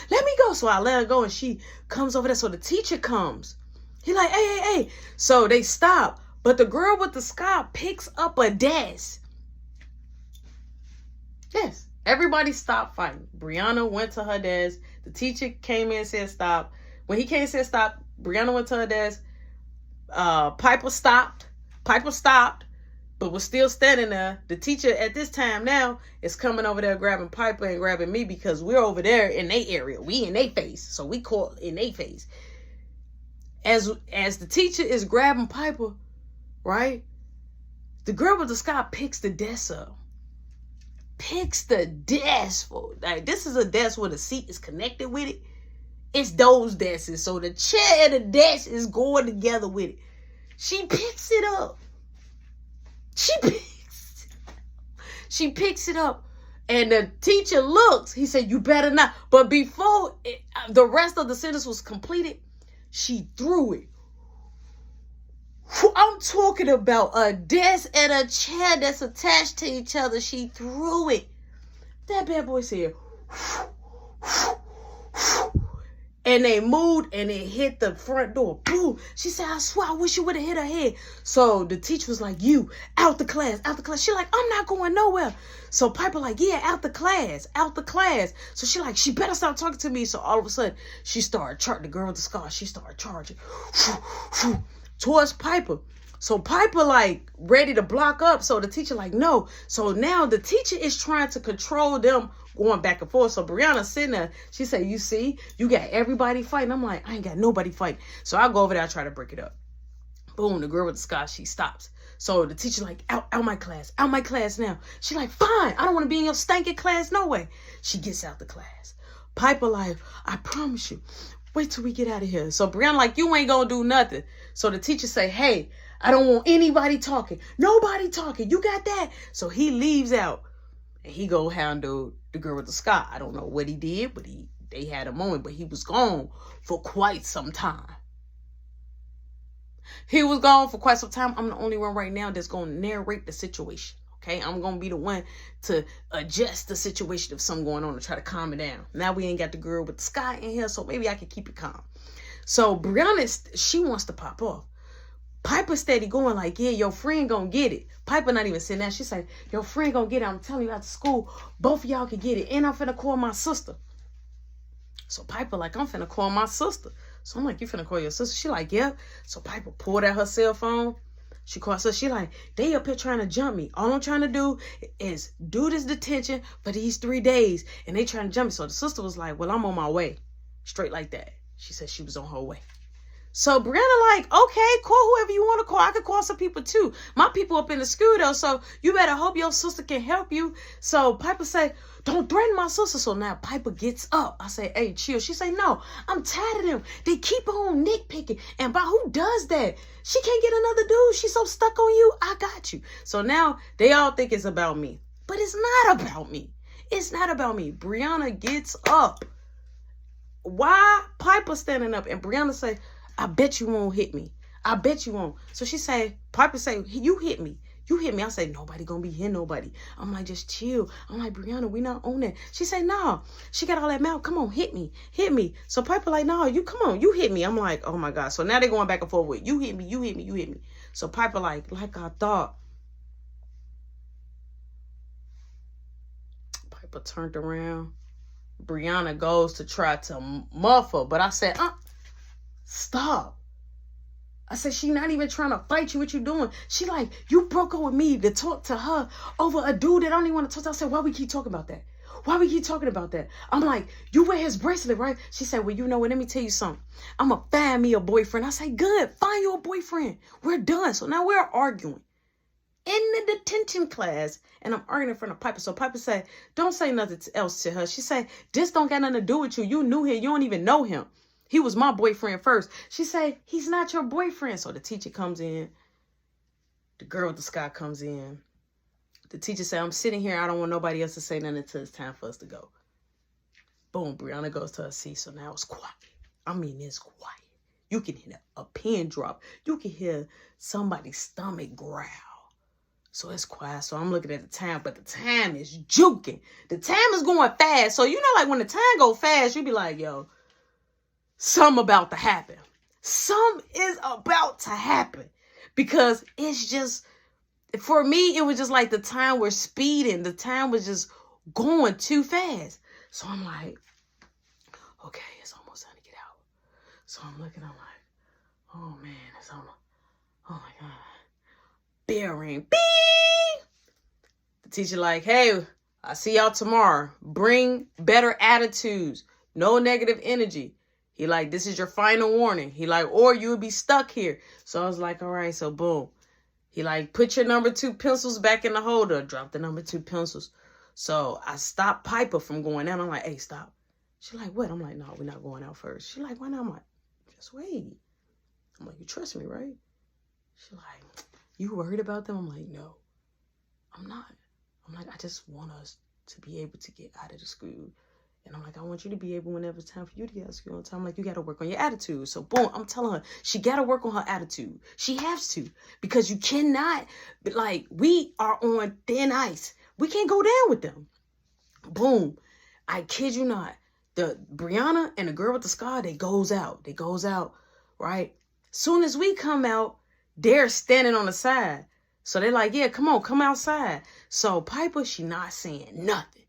So I let her go and she comes over there. So the teacher comes. He like, hey. So they stop. But the girl with the scar picks up a desk. Yes. Everybody stopped fighting. Brianna went to her desk. The teacher came in and said stop. When he came and said stop, Brianna went to her desk. Piper stopped, but was still standing there. The teacher at this time now is coming over there grabbing Piper and grabbing me because we're over there in their area. We in their face. So we caught in their face. As the teacher is grabbing Piper, right? The girl with the scar picks the desk up. Like, this is a desk where the seat is connected with it. It's those desks. So the chair and the desk is going together with it. She picks it up. She picks it up. And the teacher looks. He said, you better not. But before the rest of the sentence was completed, she threw it. I'm talking about a desk and a chair that's attached to each other. She threw it. That bad boy said, and they moved and it hit the front door. Boom. She said, I swear, I wish you would have hit her head. So the teacher was like, you, out the class. She like, I'm not going nowhere. So Piper like, yeah, out the class. So she like, she better stop talking to me. So all of a sudden, she started charging. The girl with the scar, she started charging towards Piper. So Piper like ready to block up. So the teacher like, no. So now the teacher is trying to control them going back and forth. So Brianna sitting there, she said, you see, you got everybody fighting. I'm like, I ain't got nobody fighting. So I go over there, I try to break it up. Boom, the girl with the scar, she stops. So the teacher like, out my class now. She like, fine, I don't want to be in your stinking class, no way. She gets out the class. Piper like, I promise you, wait till we get out of here. So Brianna like, you ain't gonna do nothing. So the teacher say, hey, I don't want anybody talking. Nobody talking. You got that? So he leaves out and he go handle the girl with the scar. I don't know what he did, but they had a moment, but he was gone for quite some time. He was gone for quite some time. I'm the only one right now that's going to narrate the situation. Okay, I'm going to be the one to adjust the situation if something going on to try to calm it down. Now we ain't got the girl with the sky in here, so maybe I can keep it calm. So Brianna, she wants to pop off. Piper steady going like, yeah, your friend gonna get it. Piper not even sitting down. She say, your friend gonna get it. I'm telling you, after school, both of y'all can get it. And I'm finna call my sister. So Piper like, I'm finna call my sister. So I'm like, you finna call your sister? She like, yeah. So Piper pulled out her cell phone. She calls her. She like, they up here trying to jump me. All I'm trying to do is do this detention for these 3 days. And they trying to jump me. So the sister was like, well, I'm on my way. Straight like that. She said she was on her way. So Brianna like, okay, call whoever you want to call. I could call some people too. My people up in the school though, so you better hope your sister can help you. So Piper say, don't threaten my sister. So now Piper gets up. I say, hey, chill. She say, no, I'm tired of them. They keep on nitpicking. And by who does that? She can't get another dude. She's so stuck on you. I got you. So now they all think it's about me. But it's not about me. It's not about me. Brianna gets up. Why Piper standing up? And Brianna say, I bet you won't hit me. I bet you won't. So she say, Piper say, you hit me. You hit me. I say, nobody gonna be hitting nobody. I'm like, just chill. I'm like, Brianna, we not on that. She say, no. She got all that mouth. Come on, hit me. Hit me. So Piper like, no, you come on. You hit me. I'm like, oh my God. So now they're going back and forth with, you hit me. You hit me. You hit me. So Piper like I thought. Piper turned around. Brianna goes to try to muff her. But I said, stop. I said, she not even trying to fight you. What you doing? She like, you broke up with me to talk to her over a dude that I don't even want to talk to. I said, why we keep talking about that? Why we keep talking about that? I'm like, you wear his bracelet, right? She said, well, you know what? Let me tell you something. I'm going to find me a boyfriend. I say, good. Find you a boyfriend. We're done. So now we're arguing in the detention class. And I'm arguing in front of Piper. So Piper said, don't say nothing else to her. She said, this don't got nothing to do with you. You knew him. You don't even know him. He was my boyfriend first. She said, he's not your boyfriend. So the teacher comes in. The girl with the sky comes in. The teacher said, I'm sitting here. I don't want nobody else to say nothing until it's time for us to go. Boom, Brianna goes to her seat. So now it's quiet. I mean, it's quiet. You can hear a pin drop. You can hear somebody's stomach growl. So it's quiet. So I'm looking at the time, but the time is juking. The time is going fast. So you know, like when the time go fast, you be like, yo, something about to happen. Some is about to happen. Because it's just, for me, it was just like the time we're speeding. The time was just going too fast. So I'm like, okay, it's almost time to get out. So I'm looking, I'm like, oh man, it's almost, oh my God. Bell ring, beep. The teacher like, hey, I see y'all tomorrow. Bring better attitudes. No negative energy. He like, this is your final warning. He like, or you would be stuck here. So I was like, all right, so boom. He like, put your number 2 pencils back in the holder. Drop the number 2 pencils. So I stopped Piper from going out. I'm like, hey, stop. She like, what? I'm like, no, we're not going out first. She like, why not? I'm like, just wait. I'm like, you trust me, right? She like, you worried about them? I'm like, no, I'm not. I'm like, I just want us to be able to get out of the school. And I'm like, I want you to be able, whenever it's time for you to get out of school on time, I'm like, you got to work on your attitude. So boom, I'm telling her, she got to work on her attitude. She has to, because you cannot, like, we are on thin ice. We can't go down with them. Boom. I kid you not. The Brianna and the girl with the scar, they goes out. They goes out, right? Soon as we come out, they're standing on the side. So they're like, yeah, come on, come outside. So Piper, she not saying nothing.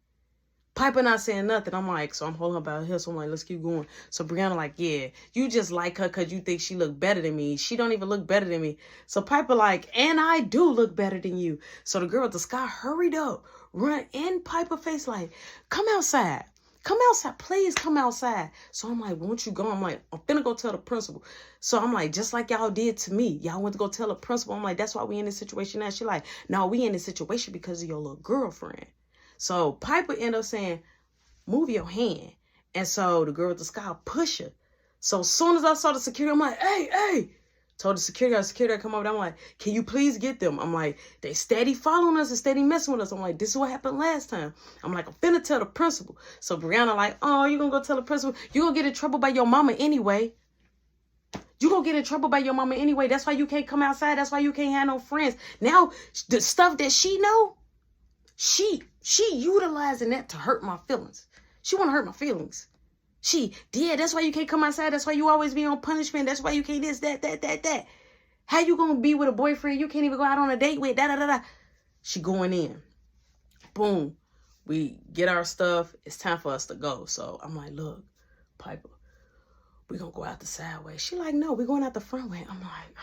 Piper not saying nothing. I'm like, so I'm holding her by her. So I'm like, let's keep going. So Brianna like, yeah, you just like her because you think she look better than me. She don't even look better than me. So Piper like, and I do look better than you. So the girl with the sky hurried up, run in Piper face like, come outside. Come outside. Please come outside. So I'm like, won't you go? I'm like, I'm finna go tell the principal. So I'm like, just like y'all did to me. Y'all went to go tell the principal. I'm like, that's why we in this situation now. She like, no, we in this situation because of your little girlfriend. So Piper ended up saying, move your hand. And so the girl with the sky push her. So as soon as I saw the security, I'm like, hey. Told the security guard come over there. I'm like, can you please get them? I'm like, they steady following us and steady messing with us. I'm like, this is what happened last time. I'm like, I'm finna tell the principal. So Brianna like, oh, you gonna go tell the principal? You gonna get in trouble by your mama anyway. You gonna get in trouble by your mama anyway. That's why you can't come outside. That's why you can't have no friends. Now, the stuff that she know, she utilizing that to hurt my feelings. She want to hurt my feelings. That's why you can't come outside. That's why you always be on punishment. That's why you can't this, that. How you gonna be with a boyfriend you can't even go out on a date with? She going in. Boom. We get our stuff. It's time for us to go. So I'm like, look, Piper, we gonna go out the side way. She like, no, we going out the front way. I'm like,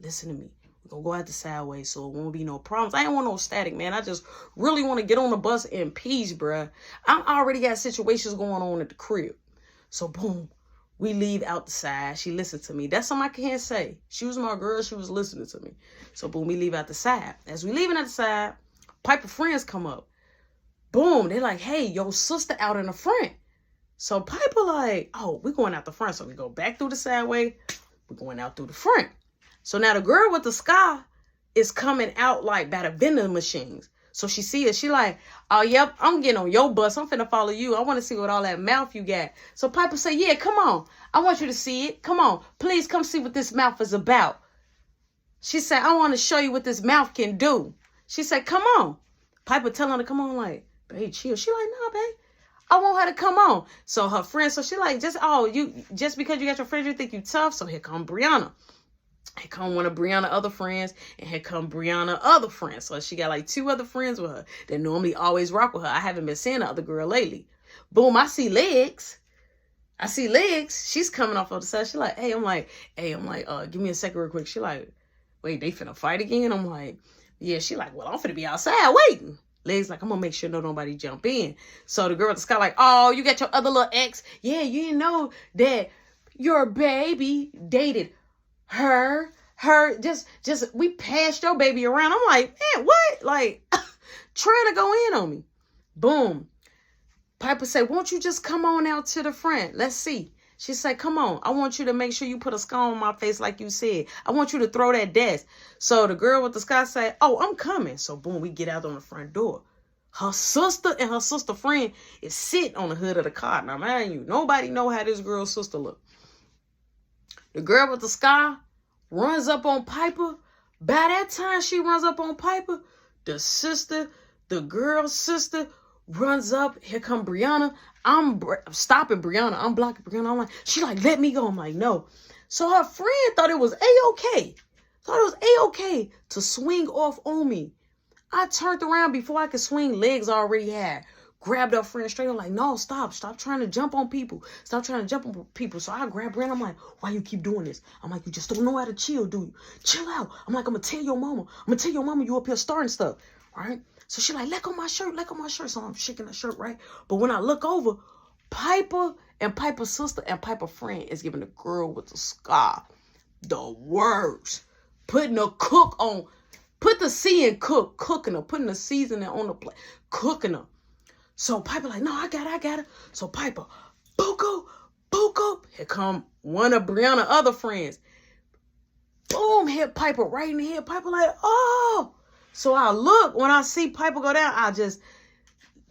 listen to me. We're gonna go out the side way so it won't be no problems. I ain't want no static, man. I just really want to get on the bus in peace, bruh. I already got situations going on at the crib. So boom, we leave out the side. She listened to me. That's something I can't say. She was my girl. She was listening to me. So boom, we leave out the side. As we leaving out the side, Piper friends come up. Boom, they're like, hey, your sister out in the front. So Piper like, oh, we're going out the front. So we go back through the side way. We're going out through the front. So now the girl with the sky is coming out like by the vending machines. So she see it. She like, oh, yep, I'm getting on your bus. I'm finna follow you. I want to see what all that mouth you got. So Piper say, yeah, come on. I want you to see it. Come on. Please come see what this mouth is about. She said, I want to show you what this mouth can do. She said, come on. Piper telling her to come on like, babe, chill. She like, nah, babe. I want her to come on. So her friend, so she like, just because you got your friends, you think you tough. So here come Brianna. Here come one of Brianna's other friends, and here come Brianna's other friends. So she got like 2 other friends with her that normally always rock with her. I haven't been seeing the other girl lately. Boom, I see legs. She's coming off of the side. She like, hey, I'm like, give me a second real quick. She like, wait, they finna fight again? I'm like, yeah. She like, well, I'm finna be outside waiting. Legs like, I'm gonna make sure nobody jump in. So the girl at the sky like, oh, you got your other little ex. Yeah, you didn't know that your baby dated her, just we passed your baby around. I'm like, man, what? Like, trying to go in on me. Boom. Piper said, won't you just come on out to the front? Let's see. She said, come on. I want you to make sure you put a scar on my face like you said. I want you to throw that desk. So the girl with the sky said, oh, I'm coming. So boom, we get out on the front door. Her sister and her sister friend is sitting on the hood of the car. Now, mind you, nobody know how this girl's sister look. The girl with the sky runs up on Piper. By that time she runs up on Piper, the girl's sister runs up. Here come Brianna. I'm stopping Brianna. I'm blocking Brianna. I'm like, she like, let me go. I'm like, no. So her friend thought it was A-okay. To swing off on me. I turned around before I could swing. Legs already had. Grabbed her friend straight. I'm like, no, stop trying to jump on people. So I grabbed Brianna. I'm like, why you keep doing this? I'm like, you just don't know how to chill, do you? Chill out. I'm like, I'm going to tell your mama. You up here starting stuff, right? So she like, let go my shirt. So I'm shaking the shirt, right? But when I look over, Piper and Piper's sister and Piper's friend is giving the girl with the scar the worst. Putting a cook on, put the C in cook, cooking her, putting the seasoning on the plate, cooking her. So Piper like, no, I got her. So Piper, buko. Here come one of Brianna's other friends. Boom, hit Piper right in the head. Piper like, oh. So I look, when I see Piper go down, I just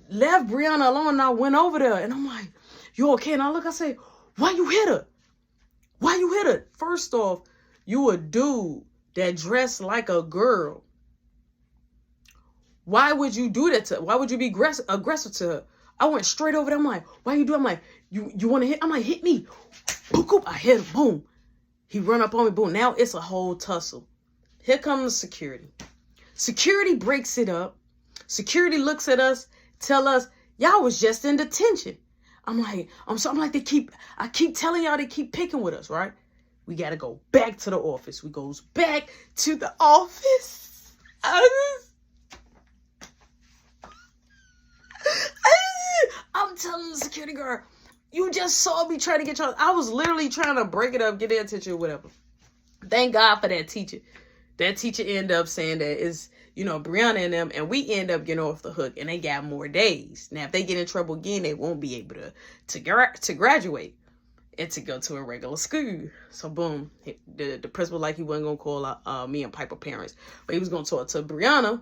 left Brianna alone and I went over there. And I'm like, you okay? And I look, I say, why you hit her? First off, you a dude that dressed like a girl. Why would you do that to her? Why would you be aggressive to her? I went straight over there. I'm like, why you do? I'm like, you want to hit? I'm like, hit me. Boop, I hit him. Boom. He run up on me. Boom. Now it's a whole tussle. Here comes the security. Security breaks it up. Security looks at us, tell us, y'all was just in detention. I'm like, I keep telling y'all they keep picking with us, right? We got to go back to the office. We goes back to the office. I'm telling the security guard, you just saw me trying to get y'all. I was literally trying to break it up, get their attention, whatever. Thank God for that teacher. That teacher ended up saying that it's, Brianna and them, and we end up getting off the hook, and they got more days. Now, if they get in trouble again, they won't be able to graduate and to go to a regular school. So, boom, the principal like he wasn't going to call me and Piper parents, but he was going to talk to Brianna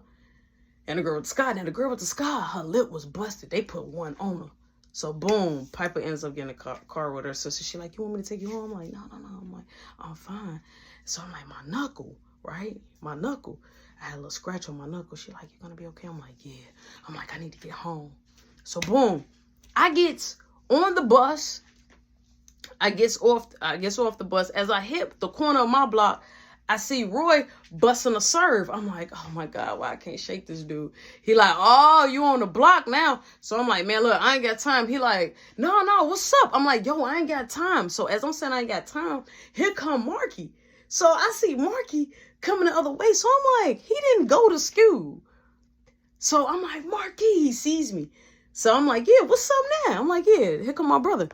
and the girl with the sky. Now, the girl with the sky, her lip was busted. They put one on her. So boom, Piper ends up getting a car with her sister. She like, you want me to take you home? I'm like, no. I'm like, I'm fine. So I'm like, my knuckle, right? My knuckle. I had a little scratch on my knuckle. She like, you gonna be okay? I'm like, yeah. I'm like, I need to get home. So boom, I get on the bus. I gets off the bus. As I hit the corner of my block, I see Roy busting a serve. I'm like, oh my God, why I can't shake this dude? He like, oh, you on the block now? So I'm like, man, look, I ain't got time. He like, no, what's up? I'm like, yo, I ain't got time. So as I'm saying I ain't got time, here come Marky. So I see Marky coming the other way. So I'm like, he didn't go to school. So I'm like, Marky, he sees me. So I'm like, yeah, what's up now? I'm like, yeah, here come my brother.